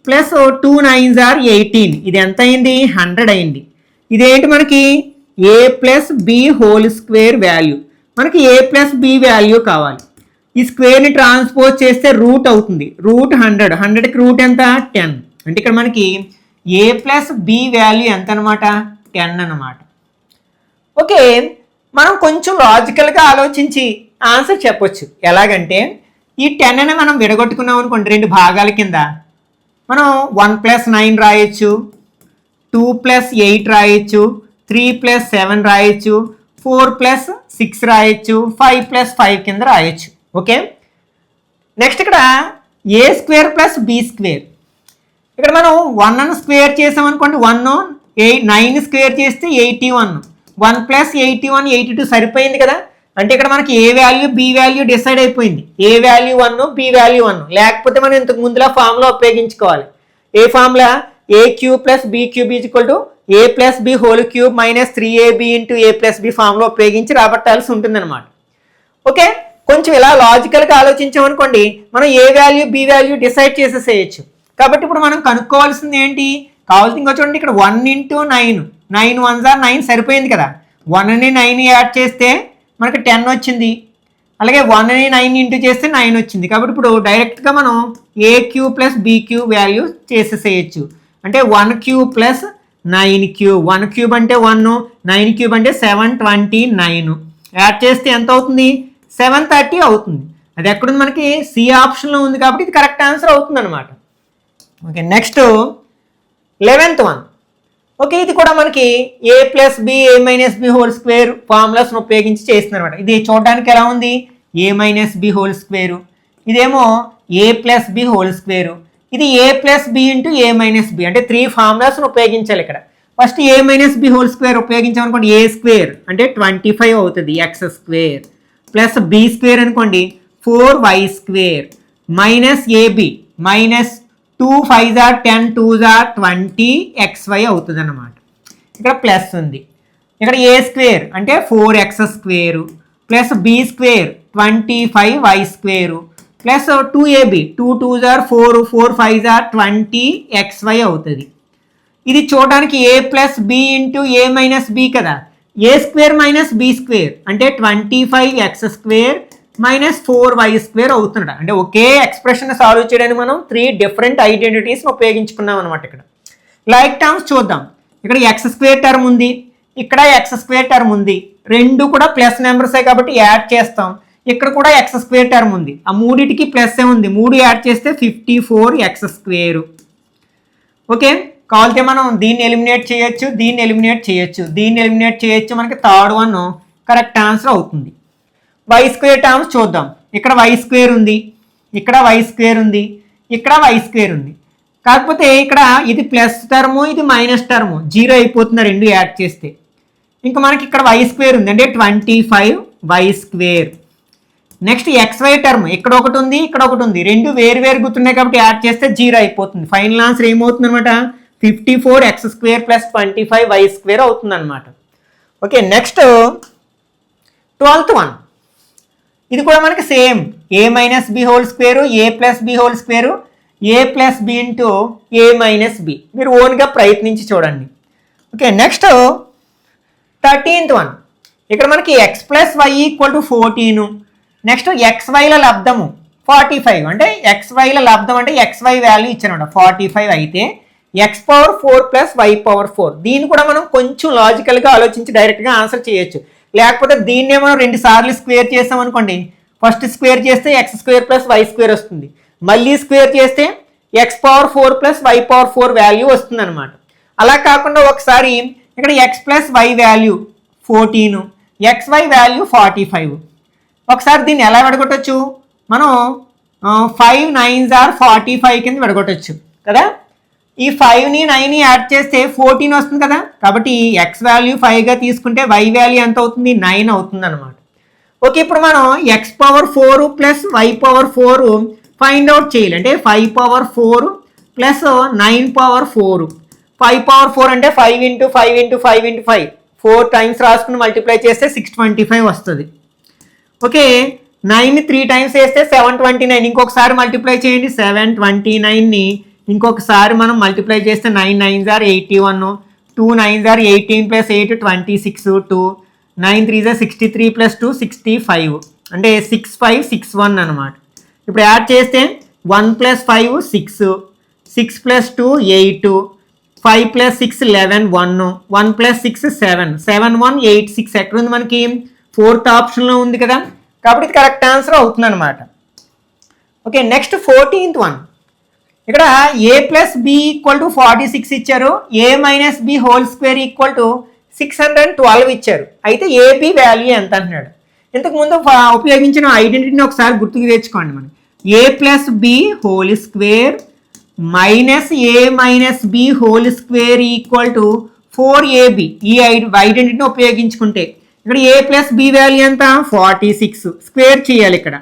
ప్లస్ 2 9 జార్ 18, ఇది ఎంత అయింది? 100 అయింది. ఇదేంటి మనకి? A plus b whole square value. మనకి ఏ ప్లస్ బి వాల్యూ కావాలి. ఈ స్క్వేర్ని ట్రాన్స్పోజ్ చేస్తే రూట్ అవుతుంది. రూట్ 100, 100కి రూట్ ఎంత? 10. అంటే ఇక్కడ మనకి ఏ ప్లస్ బి వాల్యూ ఎంత అనమాట? 10 అనమాట. ఓకే, మనం కొంచెం లాజికల్గా ఆలోచించి ఆన్సర్ చెప్పొచ్చు. ఎలాగంటే ఈ 10 అని మనం విడగొట్టుకున్నాం అనుకోండి 2 భాగాల కింద. మనం 1 ప్లస్ 9 రాయొచ్చు, 2 ప్లస్ 8 రాయొచ్చు, 3 ప్లస్ 7 రాయొచ్చు, 4 ప్లస్ 6 రాయొచ్చు, 5 ప్లస్ 5 కింద రాయొచ్చు. ఓకే, నెక్స్ట్ ఇక్కడ a square plus b square. ఇక్కడ మనం 1 స్క్వేర్ చేసామనుకోండి, 1 9 స్క్వేర్ చేస్తే 81, 1 ప్లస్ 81 82 సరిపోయింది కదా. అంటే ఇక్కడ మనకి a value b value decide అయిపోయింది. A value 1, b value 1. లేకపోతే మనం ఇంతకు ముందులా ఫార్ములా ఉపయోగించుకోవాలి. ఏ formula? A cube plus b cube is equal to a plus b whole cube minus 3AB into a plus b formula ఉపయోగించి రాబట్టాల్సి ఉంటుంది అనమాట. ఓకే, కొంచెం ఇలా లాజికల్గా ఆలోచించామనుకోండి, మనం ఏ వాల్యూ బి వాల్యూ డిసైడ్ చేసేసేయచ్చు. కాబట్టి ఇప్పుడు మనం కనుక్కోవాల్సింది ఏంటి? కావాల్సింది ఇంకా చూడండి, ఇక్కడ 1 ఇంటూ 9, 9 1 జార్ 9 సరిపోయింది కదా. 1ని 9 యాడ్ చేస్తే మనకి 10 వచ్చింది. అలాగే 1ని 9 ఇంటూ చేస్తే 9 వచ్చింది. కాబట్టి ఇప్పుడు డైరెక్ట్గా మనం a cube plus b cube value చేసేసేయచ్చు. అంటే 1 క్యూబ్ ప్లస్ 9 క్యూబ్. 1 క్యూబ్ అంటే 1, 9 క్యూబ్ అంటే 729. యాడ్ చేస్తే ఎంత అవుతుంది? 730 అవుతుంది. అది ఎక్కడుంది? మనకి సి ఆప్షన్లో ఉంది కాబట్టి ఇది కరెక్ట్ ఆన్సర్ అవుతుంది అనమాట. Okay, next 11th one. Okay, ఇది కూడా మనకి a plus b a minus b whole square ఫార్ములాస్ను ఉపయోగించి చేస్తుంది అనమాట. ఇది చూడడానికి ఎలా ఉంది? A minus b whole square, ఇదేమో a plus b whole square, ఇది a plus b into a minus b. అంటే 3 ఫార్ములాస్ను ఉపయోగించాలి ఇక్కడ. First a minus b whole square ఉపయోగించామనుకోండి, ఏ స్క్వేర్ అంటే 25 అవుతుంది, x square plus b square అనుకోండి 4y² minus AB minus 2 5 10 2 20 xy అవుతుంది అన్నమాట. ఇక్కడ ప్లస్ ఉంది. ఇక్కడ ఏ స్క్వేర్ అంటే 4x² plus b square 25y² plus 2ab 2 2 4 4 5 20 xy అవుతుంది. ఇది చూడడానికి ఏ plus b into a minus B కదా, ఏ స్క్వేర్ మైనస్ బి స్క్వేర్ అంటే 25x² మైనస్ 4y² అవుతున్నాడు. అంటే ఒకే ఎక్స్ప్రెషన్ సాల్వ్ చేయడానికి మనం 3 డిఫరెంట్ ఐడెంటిటీస్ని ఉపయోగించుకున్నాం అనమాట. ఇక్కడ లైక్ టర్మ్స్ చూద్దాం. ఇక్కడ x² టర్మ్ ఉంది, ఇక్కడ x² టర్మ్ ఉంది, రెండు కూడా ప్లస్ నెంబర్సే కాబట్టి యాడ్ చేస్తాం. ఇక్కడ కూడా x² టర్మ్ ఉంది, ఆ మూడిటికి ప్లస్ ఏ ఉంది, 3 యాడ్ చేస్తే 54x². ఓకే, కావాలితే మనం దీన్ని ఎలిమినేట్ చేయొచ్చు, దీన్ని ఎలిమినేట్ చేయొచ్చు, దీన్ని ఎలిమినేట్ చేయొచ్చు. మనకి థర్డ్ వన్ కరెక్ట్ ఆన్సర్ అవుతుంది. y² టర్మ్స్ చూద్దాం. ఇక్కడ y² ఉంది, ఇక్కడ y² ఉంది, ఇక్కడ y² ఉంది. కాకపోతే ఇక్కడ ఇది ప్లస్ టర్ము, ఇది మైనస్ టర్ము, 0 అయిపోతుంది రెండు యాడ్ చేస్తే. ఇంకా మనకి ఇక్కడ y² ఉంది అంటే 25y². నెక్స్ట్ xy టర్మ్ ఇక్కడ ఒకటి ఉంది, ఇక్కడ ఒకటి ఉంది, రెండు వేరు వేరు గుర్తున్నాయి కాబట్టి యాడ్ చేస్తే 0 అయిపోతుంది. ఫైనల్ ఆన్సర్ ఏమవుతుంది అనమాట, 54x² ప్లస్ 25y² అవుతుంది అనమాట. Okay, next 12th one. ఇది కూడా మనకి same a minus b whole square, a plus b whole square, a plus b into a minus b. మీరు ఓన్గా ప్రయత్నించి చూడండి. Okay, next 13th one. ఇక్కడ మనకి x plus y equal to 14, next xyల లబ్ధము 45. అంటే xyల లబ్ధం అంటే xy వాల్యూ ఇచ్చానమాట 45 అయితే x⁴ ప్లస్ y⁴. దీన్ని కూడా మనం కొంచెం లాజికల్గా ఆలోచించి డైరెక్ట్గా ఆన్సర్ చేయొచ్చు. లేకపోతే దీన్నే మనం 2 సార్లు స్క్వేర్ చేస్తాం అనుకోండి, ఫస్ట్ స్క్వేర్ చేస్తే x² ప్లస్ y² వస్తుంది, మళ్ళీ స్క్వేర్ చేస్తే x⁴ ప్లస్ y⁴ వాల్యూ వస్తుంది అనమాట. అలా కాకుండా ఒకసారి ఇక్కడ x plus y value 14, xy value 45. ఒకసారి దీన్ని ఎలా విడగొట్టచ్చు, మనం 5 9s 45 కింద విడగొట్టచ్చు కదా. ఈ 5ని 9ని యాడ్ చేస్తే 14 వస్తుంది కదా, కాబట్టి x వాల్యూ 5గా తీసుకుంటే y వాల్యూ ఎంత అవుతుంది, 9 అవుతుంది అనమాట. ఓకే, ఇప్పుడు మనం x⁴ plus y⁴ find out చేయాలి. అంటే 5⁴ ప్లస్ 9⁴. 5⁴ అంటే 5 ఇంటూ 5 ఇంటూ 5 ఇంటూ 5 4 టైమ్స్ రాసుకుని మల్టిప్లై చేస్తే 625 వస్తుంది. ఓకే, 9ని 3 టైమ్స్ వేస్తే 729. ఇంకొకసారి మల్టిప్లై చేయండి, 729ని ఇంకొకసారి మనం మల్టిప్లై చేస్తే 9 9s 81, 2 9s 18 plus 8 26, 2 9 3s 63 plus 2 65. అంటే 6561 అనమాట. ఇప్పుడు యాడ్ చేస్తే 1 ప్లస్ 5 6, 6 ప్లస్ 2 8, 5 ప్లస్ 6 11, 1 ప్లస్ 6 7, 7 1 8 6. ఎక్కడ ఉంది మనకి, 4th ఆప్షన్లో ఉంది కదా, కాబట్టి ఇది కరెక్ట్ ఆన్సర్ అవుతుంది అనమాట. Okay, next 14th one. ఇక్కడ a plus b equal to 46 ఇచ్చారు, a minus b whole square equal to 612 ఇచ్చారు. అయితే ఏబి వాల్యూ ఎంత అంటున్నాడు. ఇంతకు ముందు ఉపయోగించిన ఐడెంటిటీని ఒకసారి గుర్తుకు తెచ్చుకోండి. మనం a plus b whole square minus a minus b whole square equal to 4ab. ఈ ఐడెంటిటీని ఉపయోగించుకుంటే ఇక్కడ ఏ ప్లస్ బి వాల్యూ ఎంత 46 స్క్వేర్ చేయాలి ఇక్కడ,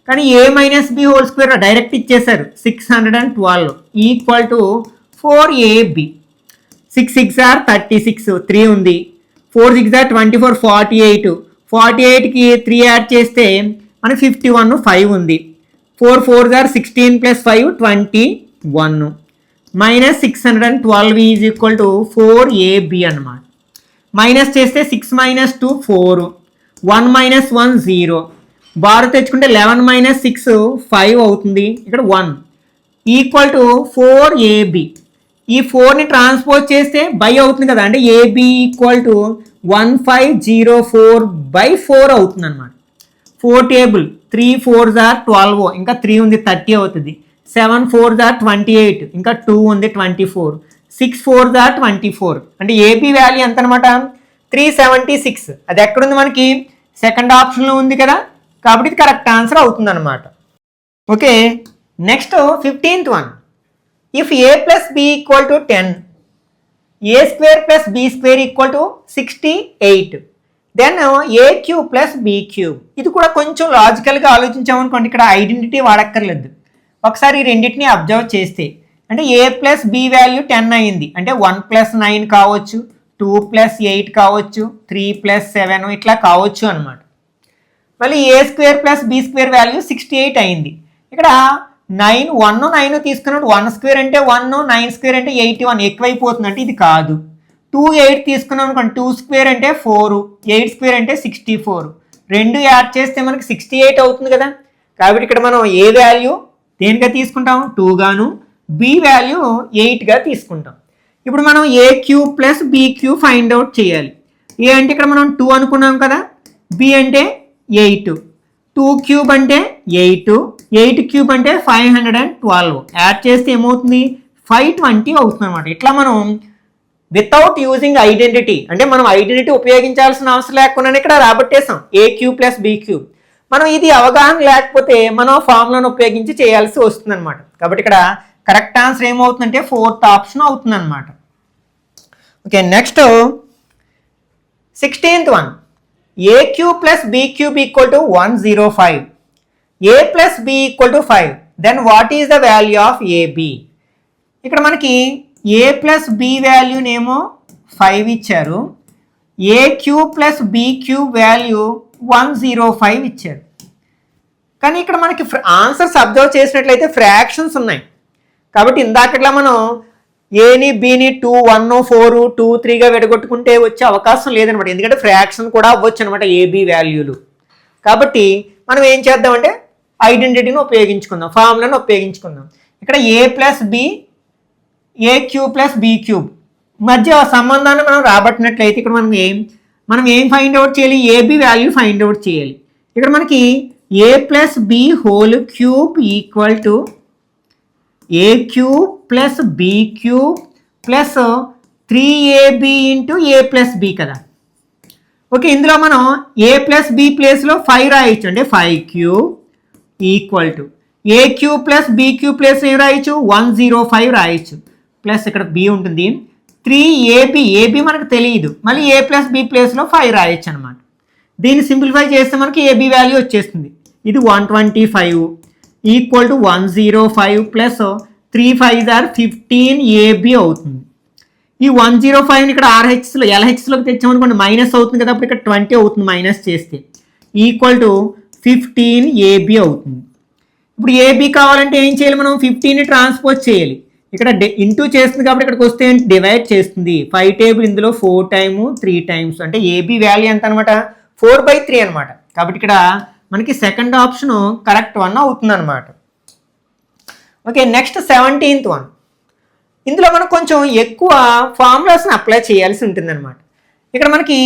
కానీ a minus b whole square direct ఇచ్చేసారు 612 ఈక్వల్ టు 4ab. 6 6 36, 3 ఉంది, 4 6 24, 48. 48కి 3 యాడ్ చేస్తే మనకి 51, 5 ఉంది, 4 4 16 plus 5 21 minus 612 is equal to 4ab అన్నమాట. మైనస్ చేస్తే 6 మైనస్ 2 4, 1 మైనస్ 1 0, బార్ తెచ్చుకుంటే 11 మైనస్ 6 5 అవుతుంది, ఇక్కడ 1 ఈక్వల్ టు 4ab. ఈ 4ని ట్రాన్స్పోజ్ చేస్తే బై అవుతుంది కదా, అంటే ఏబి ఈక్వల్ టు 1504/4 అవుతుంది అనమాట. 4 టేబుల్ 3 4s 12, ఇంకా 3 ఉంది 30 అవుతుంది, 7 4s 28, ఇంకా 2 ఉంది 24, 6 4s 24. అంటే ఏబి వాల్యూ ఎంత అనమాట 376. అది ఎక్కడుంది మనకి, సెకండ్ ఆప్షన్లో ఉంది కదా, కాబట్టి ఇది కరెక్ట్ ఆన్సర్ అవుతుంది అనమాట. Okay, next 15th one. If a plus b equal to 10, a square plus b square equal to 68, then a cube plus b cube. ఇది కూడా కొంచెం లాజికల్గా ఆలోచించామనుకోండి, ఇక్కడ ఐడెంటిటీ వాడక్కర్లేదు. ఒకసారి ఈ రెండింటిని అబ్జర్వ్ చేస్తే అంటే ఏ ప్లస్ బి వాల్యూ 10 అయింది అంటే 1 + 9 కావచ్చు, 2 + 8 కావచ్చు, 3 + 7 ఇట్లా కావచ్చు అనమాట. మళ్ళీ a² + b² వాల్యూ 68 అయింది. ఇక్కడ 9 తీసుకున్నప్పుడు 1² అంటే 1, 9² అంటే 81 ఎక్కువైపోతుంది అంటే ఇది కాదు. 2 8 తీసుకున్నాం అనుకోండి, 2² అంటే 4, 8² అంటే 64, రెండు యాడ్ చేస్తే మనకి 68 అవుతుంది కదా. కాబట్టి ఇక్కడ మనం ఏ వాల్యూ దేనిగా తీసుకుంటాం, 2 గాను, బి వాల్యూ 8గా తీసుకుంటాం. ఇప్పుడు మనం a cube plus b cube find out చేయాలి. ఏ అంటే ఇక్కడ మనం 2 అనుకున్నాం కదా, బి అంటే 8, 2 క్యూబ్ అంటే 8, 8 క్యూబ్ అంటే 512, యాడ్ చేస్తే ఏమవుతుంది 520 అవుతుంది అనమాట. ఇట్లా మనం వితౌట్ యూజింగ్ ఐడెంటిటీ అంటే మనం ఐడెంటిటీ ఉపయోగించాల్సిన అవసరం లేకుండానే ఇక్కడ రాబట్టేసాం ఏ క్యూబ్ ప్లస్ బి క్యూబ్. మనం ఇది అవగాహన లేకపోతే మనం ఫార్ములాను ఉపయోగించి చేయాల్సి వస్తుంది అనమాట. కాబట్టి ఇక్కడ కరెక్ట్ ఆన్సర్ ఏమవుతుందంటే 4th ఆప్షన్ అవుతుంది అనమాట. Okay, next 16th one, a cube plus b cube equal to 105, a plus b equal to 5, then what is the value of ab. ఇక్కడ మనకి ఏ ప్లస్ బి వాల్యూనేమో 5 ఇచ్చారు, a cube plus b cube value 105 ఇచ్చారు. కానీ ఇక్కడ మనకి answers observe చేసినట్లయితే fractions ఉన్నాయి. కాబట్టి ఇందాకట్లా మనం ఏని బిని 2 1 4 2 3గా విడగొట్టుకుంటే వచ్చే అవకాశం లేదనమాట. ఎందుకంటే ఫ్రాక్షన్ కూడా అవ్వచ్చు అనమాట ఏబి వాల్యూలు. కాబట్టి మనం ఏం చేద్దామంటే ఐడెంటిటీని ఉపయోగించుకుందాం, ఫార్ములాను ఉపయోగించుకుందాం. ఇక్కడ a plus b, a cube plus b cube మధ్య సంబంధాన్ని మనం రాబట్టినట్లయితే ఇక్కడ మనం ఏం ఫైండ్ అవుట్ చేయాలి, ఏబి వాల్యూ ఫైండ్ అవుట్ చేయాలి. ఇక్కడ మనకి a plus b whole cube equal to a cube plus b cube plus 3ab into a plus b కదా. ఓకే, ఇందులో మనం ఏ ప్లస్ బి ప్లేస్లో 5 రాయొచ్చు అంటే 5³ equal to a cube plus b cube place ఏం రాయొచ్చు 105 రాయొచ్చు, ప్లస్ ఇక్కడ బి ఉంటుంది 3ab, ఏబి మనకు తెలియదు, మళ్ళీ ఏ ప్లస్ బి ప్లేస్లో 5 రాయొచ్చు అనమాట. దీన్ని సింప్లిఫై చేస్తే మనకి ఏబి వాల్యూ వచ్చేస్తుంది. ఇది 125 equal to 105 plus 3 5s are 15 AB అవుతుంది. ఈ 105ని ఇక్కడ ఆర్హెచ్లో ఎల్హెచ్లోకి తెచ్చామనుకోండి మైనస్ అవుతుంది కదా, అప్పుడు ఇక్కడ 20 అవుతుంది మైనస్ చేస్తే, ఈక్వల్ టు 15 AB అవుతుంది. ఇప్పుడు ఏబి కావాలంటే ఏం చేయాలి, మనం 15ని ట్రాన్స్పోజ్ చేయాలి. ఇక్కడ ఇంటూ చేస్తుంది కాబట్టి ఇక్కడికి వస్తే డివైడ్ చేస్తుంది. 5 టేబుల్ ఇందులో 4 టైము 3 టైమ్స్ అంటే ఏబి వాల్యూ ఎంత అనమాట 4/3 అనమాట. కాబట్టి ఇక్కడ మనకి సెకండ్ ఆప్షన్ కరెక్ట్ వన్ అవుతుంది అనమాట. Okay, next 17th one. ఇందులో మనం కొంచెం ఎక్కువ ఫార్ములాస్ని అప్లై చేయాల్సి ఉంటుంది అనమాట. ఇక్కడ మనకి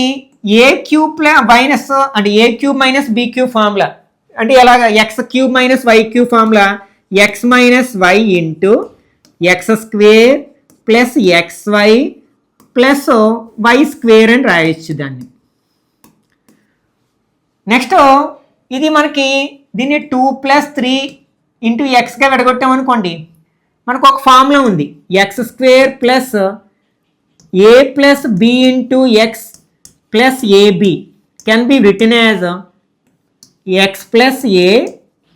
ఏ క్యూబ్ మైనస్ అంటే a cube minus b cube formula అంటే ఎలాగ x cube minus y cube formula x minus y into x² plus xy plus y² అని రాయొచ్చు దాన్ని. నెక్స్ట్ ఇది మనకి దీన్ని 2 + 3 ఇంటూ ఎక్స్గా విడగొట్టామనుకోండి, మనకు ఒక ఫార్ములా ఉంది x² plus a plus b into x plus ab can be written as x plus a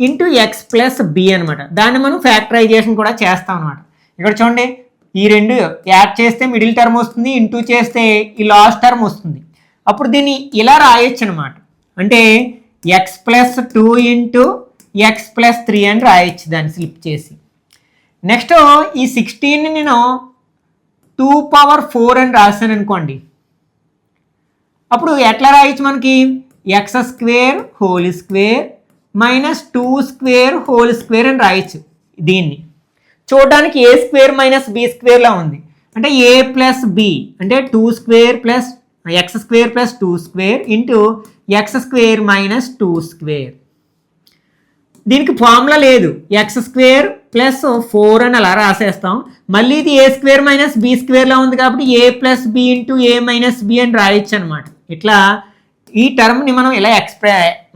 into x plus b అనమాట. దాన్ని మనం ఫ్యాక్టరైజేషన్ కూడా చేస్తాం అనమాట. ఇక్కడ చూడండి, ఈ రెండు యాడ్ చేస్తే మిడిల్ టర్మ్ వస్తుంది, ఇంటూ చేస్తే ఈ లాస్ట్ టర్మ్ వస్తుంది. అప్పుడు దీన్ని ఇలా రాయొచ్చు అనమాట, అంటే X plus 2 into x plus 3 అని రాయొచ్చు దాన్ని స్లిప్ చేసి. నెక్స్ట్ ఈ 16ని నేను 2⁴ అని రాశాను అనుకోండి, అప్పుడు ఎట్లా రాయొచ్చు మనకి x² whole square minus 2² whole square అని రాయొచ్చు. దీన్ని చూడడానికి a² మైనస్ b² లా ఉంది, అంటే a ప్లస్ b అంటే 2² plus x² plus 2² into x² minus 2². దీనికి ఫార్ములా లేదు, x² ప్లస్ 4 అని అలా రాసేస్తాం. మళ్ళీ ఇది a² మైనస్ b² లా ఉంది కాబట్టి a plus b into a minus b అని రాయొచ్చు అనమాట. ఇట్లా ఈ టర్మ్ని మనం ఇలా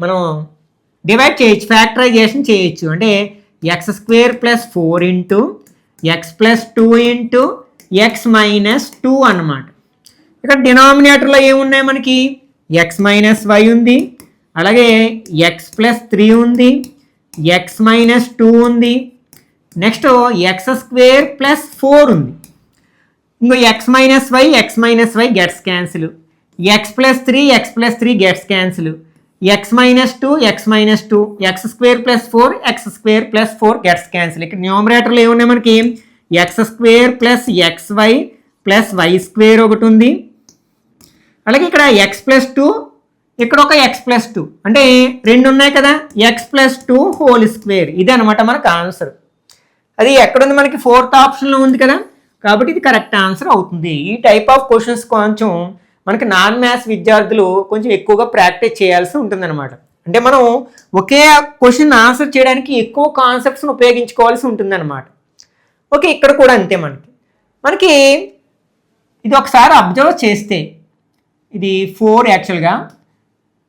మనం డివైడ్ చేయొచ్చు, ఫ్యాక్టరైజేషన్ చేయొచ్చు. అంటే x² plus 4 into x plus 2 into X minus 2 అన్నమాట. ఇక్కడ డినామినేటర్లో ఏమున్నాయి మనకి ఎక్స్ మైనస్ వై ఉంది, అలాగే ఎక్స్ ప్లస్ 3 ఉంది, ఎక్స్ మైనస్ 2 ఉంది, నెక్స్ట్ ఎక్స్ స్క్వేర్ ప్లస్ 4 ఉంది. ఇంకో x minus y gets cancel, x plus 3 gets cancel, x minus 2 x square plus 4 gets cancel. ఇక్కడ న్యూమరేటర్లో ఏమున్నాయి మనకి x square plus x y plus y square ఒకటి ఉంది, అలాగే ఇక్కడ ఎక్స్ ప్లస్ 2 ఇక్కడ ఒక ఎక్స్ ప్లస్ 2 అంటే 2 ఉన్నాయి కదా, ఎక్స్ ప్లస్ 2 హోల్ స్క్వేర్. ఇది అనమాట మనకు ఆన్సర్. అది ఎక్కడుంది మనకి 4th ఆప్షన్లో ఉంది కదా, కాబట్టి ఇది కరెక్ట్ ఆన్సర్ అవుతుంది. ఈ టైప్ ఆఫ్ క్వశ్చన్స్ కొంచెం మనకి నాన్ మ్యాథ్స్ విద్యార్థులు కొంచెం ఎక్కువగా ప్రాక్టీస్ చేయాల్సి ఉంటుందన్నమాట. అంటే మనం ఒకే క్వశ్చన్ ఆన్సర్ చేయడానికి ఎక్కువ కాన్సెప్ట్స్ని ఉపయోగించుకోవాల్సి ఉంటుందన్నమాట. ఓకే, ఇక్కడ కూడా అంతే. మనకి ఇది ఒకసారి అబ్జర్వ్ చేస్తే ఇది 4 యాక్చువల్గా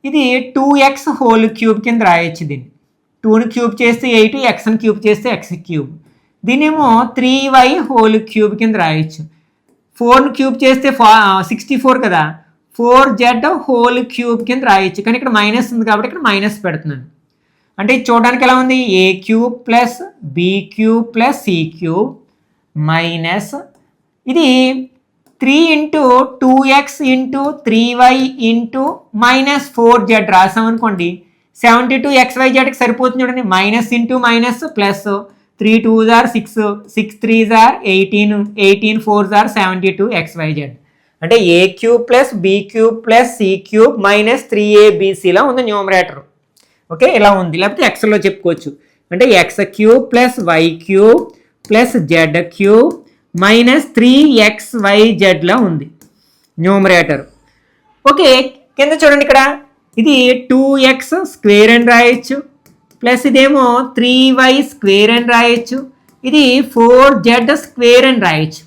ఇది 2x హోల్ క్యూబ్ కింద రాయొచ్చు. దీన్ని 2ని క్యూబ్ చేస్తే 8, ఎక్స్ని క్యూబ్ చేస్తే ఎక్స్ క్యూబ్. దీనేమో 3y హోల్ క్యూబ్ కింద రాయొచ్చు. 4ని క్యూబ్ చేస్తే 64 కదా, 4z హోల్ క్యూబ్ కింద రాయొచ్చు. కానీ ఇక్కడ మైనస్ ఉంది కాబట్టి ఇక్కడ మైనస్ పెడుతున్నాను. అంటే ఇది చూడడానికి ఎలా ఉంది, a cube plus b cube plus c cube minus ఇది 3 into 2x into 3y into minus 4z రాసామనుకోండి, 72xyzకి సరిపోతుంది చూడండి. Minus into minus plus 3 2s are 6, 6 3s are 18, 18 4s are 72xyz. అంటే a cube plus b cube plus c cube minus 3abcలా ఉంది numerator. Okay, ఇలా ఉంది. లేకపోతే ఎక్స్లో చెప్పుకోవచ్చు. అంటే x cube plus y cube plus z cube minus 3xyzలా ఉంది న్యూమరేటర్. ఓకే, కింద చూడండి, ఇక్కడ ఇది 2x స్క్వేర్ అని రాయొచ్చు, ప్లస్ ఇదేమో 3y స్క్వేర్ అని రాయొచ్చు, ఇది 4z స్క్వేర్ అని రాయొచ్చు.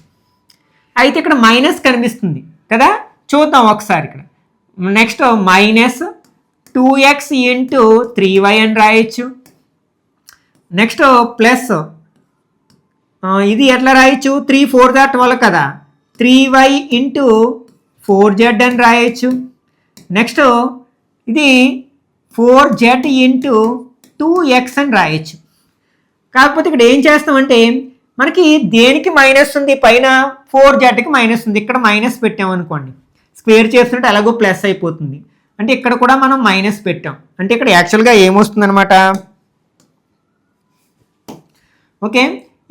అయితే ఇక్కడ మైనస్ కనిపిస్తుంది కదా, చూద్దాం ఒకసారి. ఇక్కడ next minus 2x into 3y అని రాయొచ్చు. నెక్స్ట్ ప్లస్ ఇది ఎట్లా రాయొచ్చు, 3 4 12 కదా, 3y ఇంటూ 4z అని రాయొచ్చు. నెక్స్ట్ ఇది 4z ఇంటూ 2x అని రాయొచ్చు. కాకపోతే ఇక్కడ ఏం చేస్తామంటే మనకి దేనికి మైనస్ ఉంది, పైన 4zకి మైనస్ ఉంది, ఇక్కడ మైనస్ పెట్టామనుకోండి, స్క్వేర్ చేస్తుంటే అలాగో ప్లస్ అయిపోతుంది. అంటే ఇక్కడ కూడా మనం మైనస్ పెట్టాం. అంటే ఇక్కడ యాక్చువల్గా ఏమొస్తుంది అనమాట, ఓకే,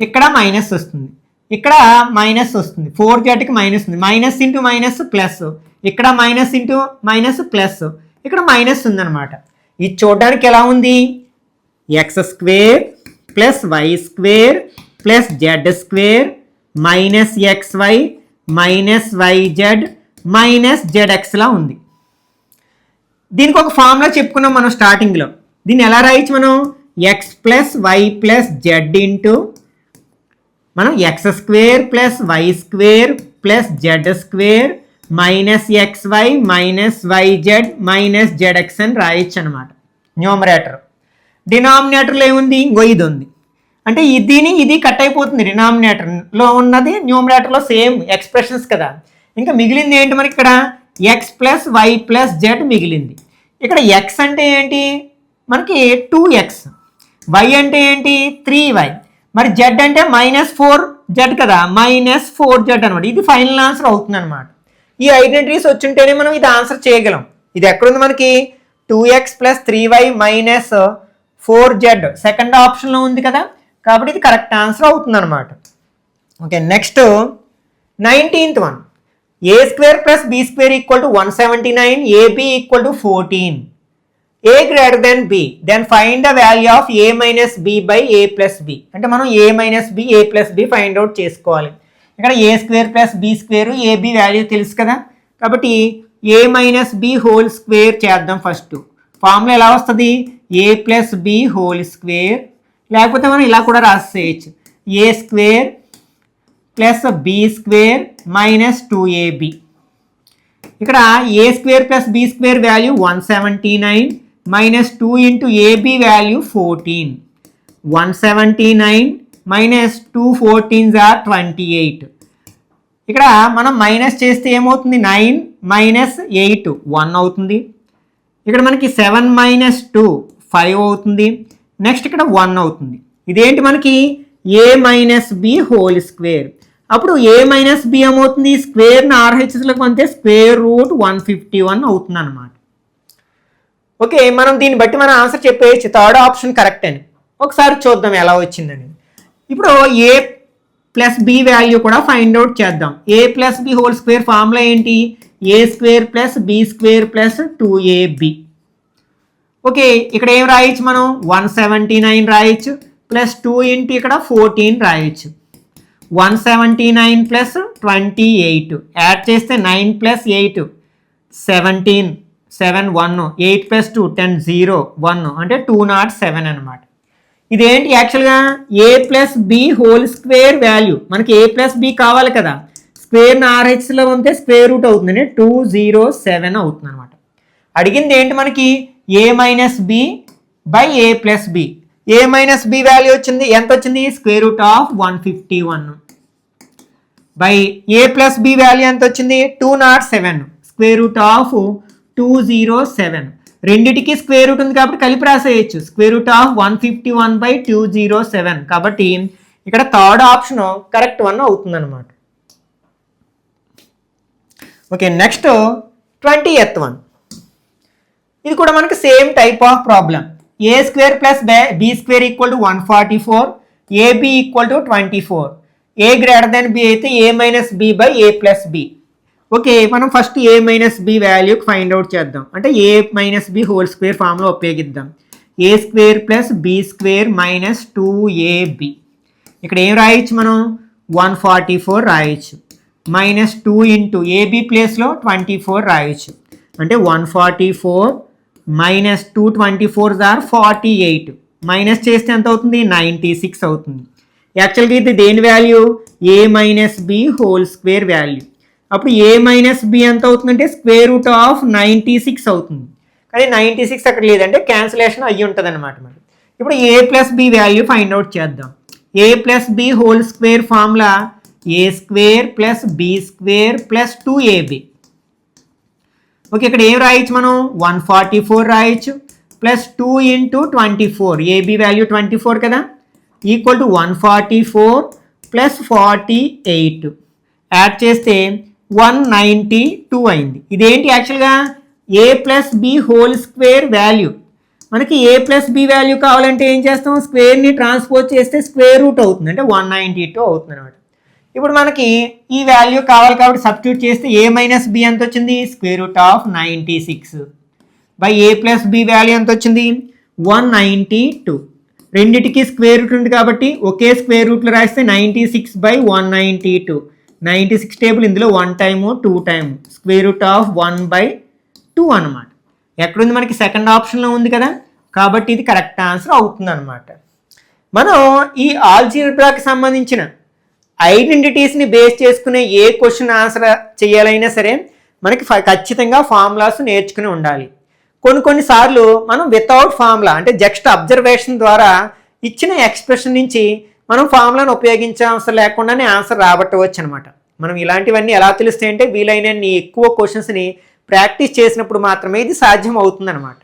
ఇక్కడ మైనస్ వస్తుంది, ఇక్కడ మైనస్ వస్తుంది, 4zకి మైనస్ ఉంది, మైనస్ ఇంటూ మైనస్ ప్లస్, ఇక్కడ మైనస్ ఇంటూ మైనస్ ప్లస్, ఇక్కడ మైనస్ ఉందన్నమాట. ఇది చూడడానికి ఎలా ఉంది, x square plus y square plus z square minus xy minus yz minus జెడ్ఎక్స్లా ఉంది. దీనికి ఒక ఫార్ములా చెప్పుకున్నాం మనం స్టార్టింగ్లో. దీన్ని ఎలా రాయొచ్చు మనం, x plus y plus z into మనం x square plus y square plus z square minus xy minus yz minus zx అని రాయొచ్చు అనమాట న్యూమరేటర్. డినామినేటర్లో ఏముంది, ఇంకో ఇది ఉంది. అంటే ఇది కట్ అయిపోతుంది, డినామినేటర్లో ఉన్నది న్యూమరేటర్లో సేమ్ ఎక్స్ప్రెషన్స్ కదా. ఇంకా మిగిలింది ఏంటి మనకి, ఇక్కడ x plus y plus z మిగిలింది. ఇక్కడ ఎక్స్ అంటే ఏంటి మనకి 2x, వై అంటే ఏంటి 3y, మరి జెడ్ అంటే -4z కదా, -4z అనమాట. ఇది ఫైనల్ ఆన్సర్ అవుతుంది అనమాట. ఈ ఐడెంటిటీస్ వచ్చింటేనే మనం ఇది ఆన్సర్ చేయగలం. ఇది ఎక్కడుంది మనకి, 2x plus 3y minus 4z second ఆప్షన్లో ఉంది కదా, కాబట్టి ఇది కరెక్ట్ ఆన్సర్ అవుతుంది అనమాట. Okay, next 19th one, a square plus b square equal to 179, ab equal to 14, a greater than b, then find the value of a minus b by a plus b. అంటే మనం a minus b a plus b find out చేసుకోవాలి. ఇక్కడ a square plus b square ab value తెలుసు కదా, కాబట్టి a minus b whole square చేద్దాం. First formula ఎలా వస్తుంది, a plus b whole square, లేకపోతే మనం ఇలా కూడా రాసేయచ్చు, a square plus b square minus 2ab. ఇక్కడ a square plus b square value 179 minus 2 into ab value 14, 179 minus 2 14s are 28. ఇక్కడ మనం మైనస్ చేస్తే ఏమవుతుంది 9 మైనస్ 8 1 అవుతుంది. ఇక్కడ మనకి 7 మైనస్ 2 5 అవుతుంది. నెక్స్ట్ ఇక్కడ 1 అవుతుంది. ఇదేంటి మనకి a minus b whole square. అప్పుడు ఏ మైనస్ బి ఏమవుతుంది స్క్వేర్ని ఆర్హెచ్ఎస్లోకి అంతే స్క్వేర్ రూట్ 151 అవుతుంది అనమాట. ఓకే, మనం దీన్ని బట్టి మన ఆన్సర్ చెప్పేయచ్చు థర్డ్ ఆప్షన్ కరెక్ట్ అని. ఒకసారి చూద్దాం ఎలా వచ్చిందని. ఇప్పుడు ఏ ప్లస్ బి వాల్యూ కూడా ఫైండ్ అవుట్ చేద్దాం. A plus b whole square formula ఏంటి a square plus b square plus 2ab. Okay, ఇక్కడ ఏం రాయొచ్చు మనం 179 రాయొచ్చు ప్లస్ 2 ఇంటూ ఇక్కడ 14 రాయొచ్చు. 179 ప్లస్ 28 యాడ్ చేస్తే 9 ప్లస్ 8 17 7 1 8 ప్లస్ 2 10 0 1 అంటే 207 అనమాట. ఇదేంటి యాక్చువల్గా a plus b whole square value. మనకి ఏ ప్లస్ బి కావాలి కదా, స్క్వేర్ని ఆర్హెచ్లో ఉంటే స్క్వేర్ రూట్ అవుతుంది 207 అవుతుంది అనమాట. అడిగింది ఏంటి మనకి a minus b by a plus b. A minus b value వచ్చింది ఎంత వచ్చింది square root of 151 by a plus b value ఎంత వచ్చింది 207 స్క్వేర్ రూట్ ఆఫ్ 207. రెండిటికి స్క్వేర్ రూట్ ఉంది కాబట్టి కలిపి రాసేయచ్చు స్క్వేర్ రూట్ ఆఫ్ 151 బై 207. కాబట్టి ఇక్కడ థర్డ్ ఆప్షన్ కరెక్ట్ వన్ అవుతుంది అనమాట. Okay, next 20th one. ఇది కూడా మనకి same type of problem. A square plus b square equal to 144 ab equal to 24. A greater than b అయితే a minus b by a plus b. Okay, మనం first a minus b వాల్యూకి find out చేద్దాం. అంటే a minus b whole square formula ఉపయోగిద్దాం. A square plus b square minus 2ab. ఇక్కడ ఏం రాయొచ్చు మనం 144 రాయొచ్చు మైనస్ 2 ఇంటూ ఏబి ప్లేస్లో 24 రాయొచ్చు. అంటే 144 మైనస్ 224 ఆర్ 48 మైనస్ చేస్తే ఎంత అవుతుంది 96 అవుతుంది. యాక్చువల్గా ఇది దేని value a minus b whole square value. అప్పుడు ఏ మైనస్ బి ఎంత అవుతుందంటే స్క్వేర్ రూట్ ఆఫ్ 96 అవుతుంది. కానీ 96 అక్కడ లేదంటే క్యాన్సిలేషన్ అయ్యి ఉంటుంది అనమాట. మరి ఇప్పుడు a plus b value find out చేద్దాం. A plus b whole square formula a square plus b square plus 2ab. Okay, ఇక్కడ ఏం రాయొచ్చు మనం 144 రాయొచ్చు ప్లస్ 2 ఇంటూ 24 ఏబి వాల్యూ 24 కదా ఈక్వల్ టు 144 ప్లస్ 48 యాడ్ చేస్తే 192 అయింది. ఇదేంటి యాక్చువల్గా a plus b whole square value. మనకి ఏ ప్లస్ బి వాల్యూ కావాలంటే ఏం చేస్తాం స్క్వేర్ని ట్రాన్స్పోజ్ చేస్తే స్క్వేర్ రూట్ అవుతుంది అంటే 192 అవుతుంది అనమాట. ఇప్పుడు మనకి ఈ వాల్యూ కావాలి కాబట్టి సబ్స్టిట్యూట్ చేస్తే ఏ మైనస్ బి ఎంత వచ్చింది square root of 96 by a plus b value ఎంత వచ్చింది 192. రెండిటికి స్క్వేర్ రూట్ ఉంది కాబట్టి ఒకే స్క్వేర్ రూట్లో రాస్తే 96 బై 192. 96 టేబుల్ ఇందులో 1 time 2 time square root of 1/2 అనమాట. ఎక్కడుంది మనకి సెకండ్ ఆప్షన్లో ఉంది కదా కాబట్టి ఇది కరెక్ట్ ఆన్సర్ అవుతుంది అనమాట. మనం ఈ ఆల్జీబ్రాకి సంబంధించిన ఐడెంటిటీస్ని బేస్ చేసుకునే ఏ క్వశ్చన్ ఆన్సర్ చేయాలైనా సరే మనకి ఖచ్చితంగా ఫార్ములాస్ నేర్చుకుని ఉండాలి. కొన్నిసార్లు మనం వితౌట్ ఫార్ములా అంటే జస్ట్ అబ్జర్వేషన్ ద్వారా ఇచ్చిన ఎక్స్ప్రెషన్ నుంచి మనం ఫార్ములాను ఉపయోగించే అవసరం లేకుండానే ఆన్సర్ రాబట్టవచ్చు అనమాట. మనం ఇలాంటివన్నీ ఎలా తెలుస్తాయి అంటే వీలైనన్ని ఎక్కువ క్వశ్చన్స్ని ప్రాక్టీస్ చేసినప్పుడు మాత్రమే ఇది సాధ్యం అవుతుంది అనమాట.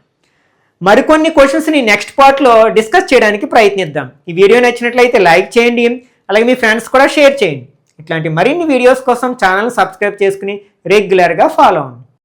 మరికొన్ని క్వశ్చన్స్ని నెక్స్ట్ పార్ట్లో డిస్కస్ చేయడానికి ప్రయత్నిద్దాం. ఈ వీడియో నచ్చినట్లయితే లైక్ చేయండి, అలాగే మీ ఫ్రెండ్స్ కూడా షేర్ చేయండి. ఇట్లాంటి మరిన్ని వీడియోస్ కోసం ఛానల్ సబ్స్క్రైబ్ చేసుకుని రెగ్యులర్గా ఫాలో అవ్వండి.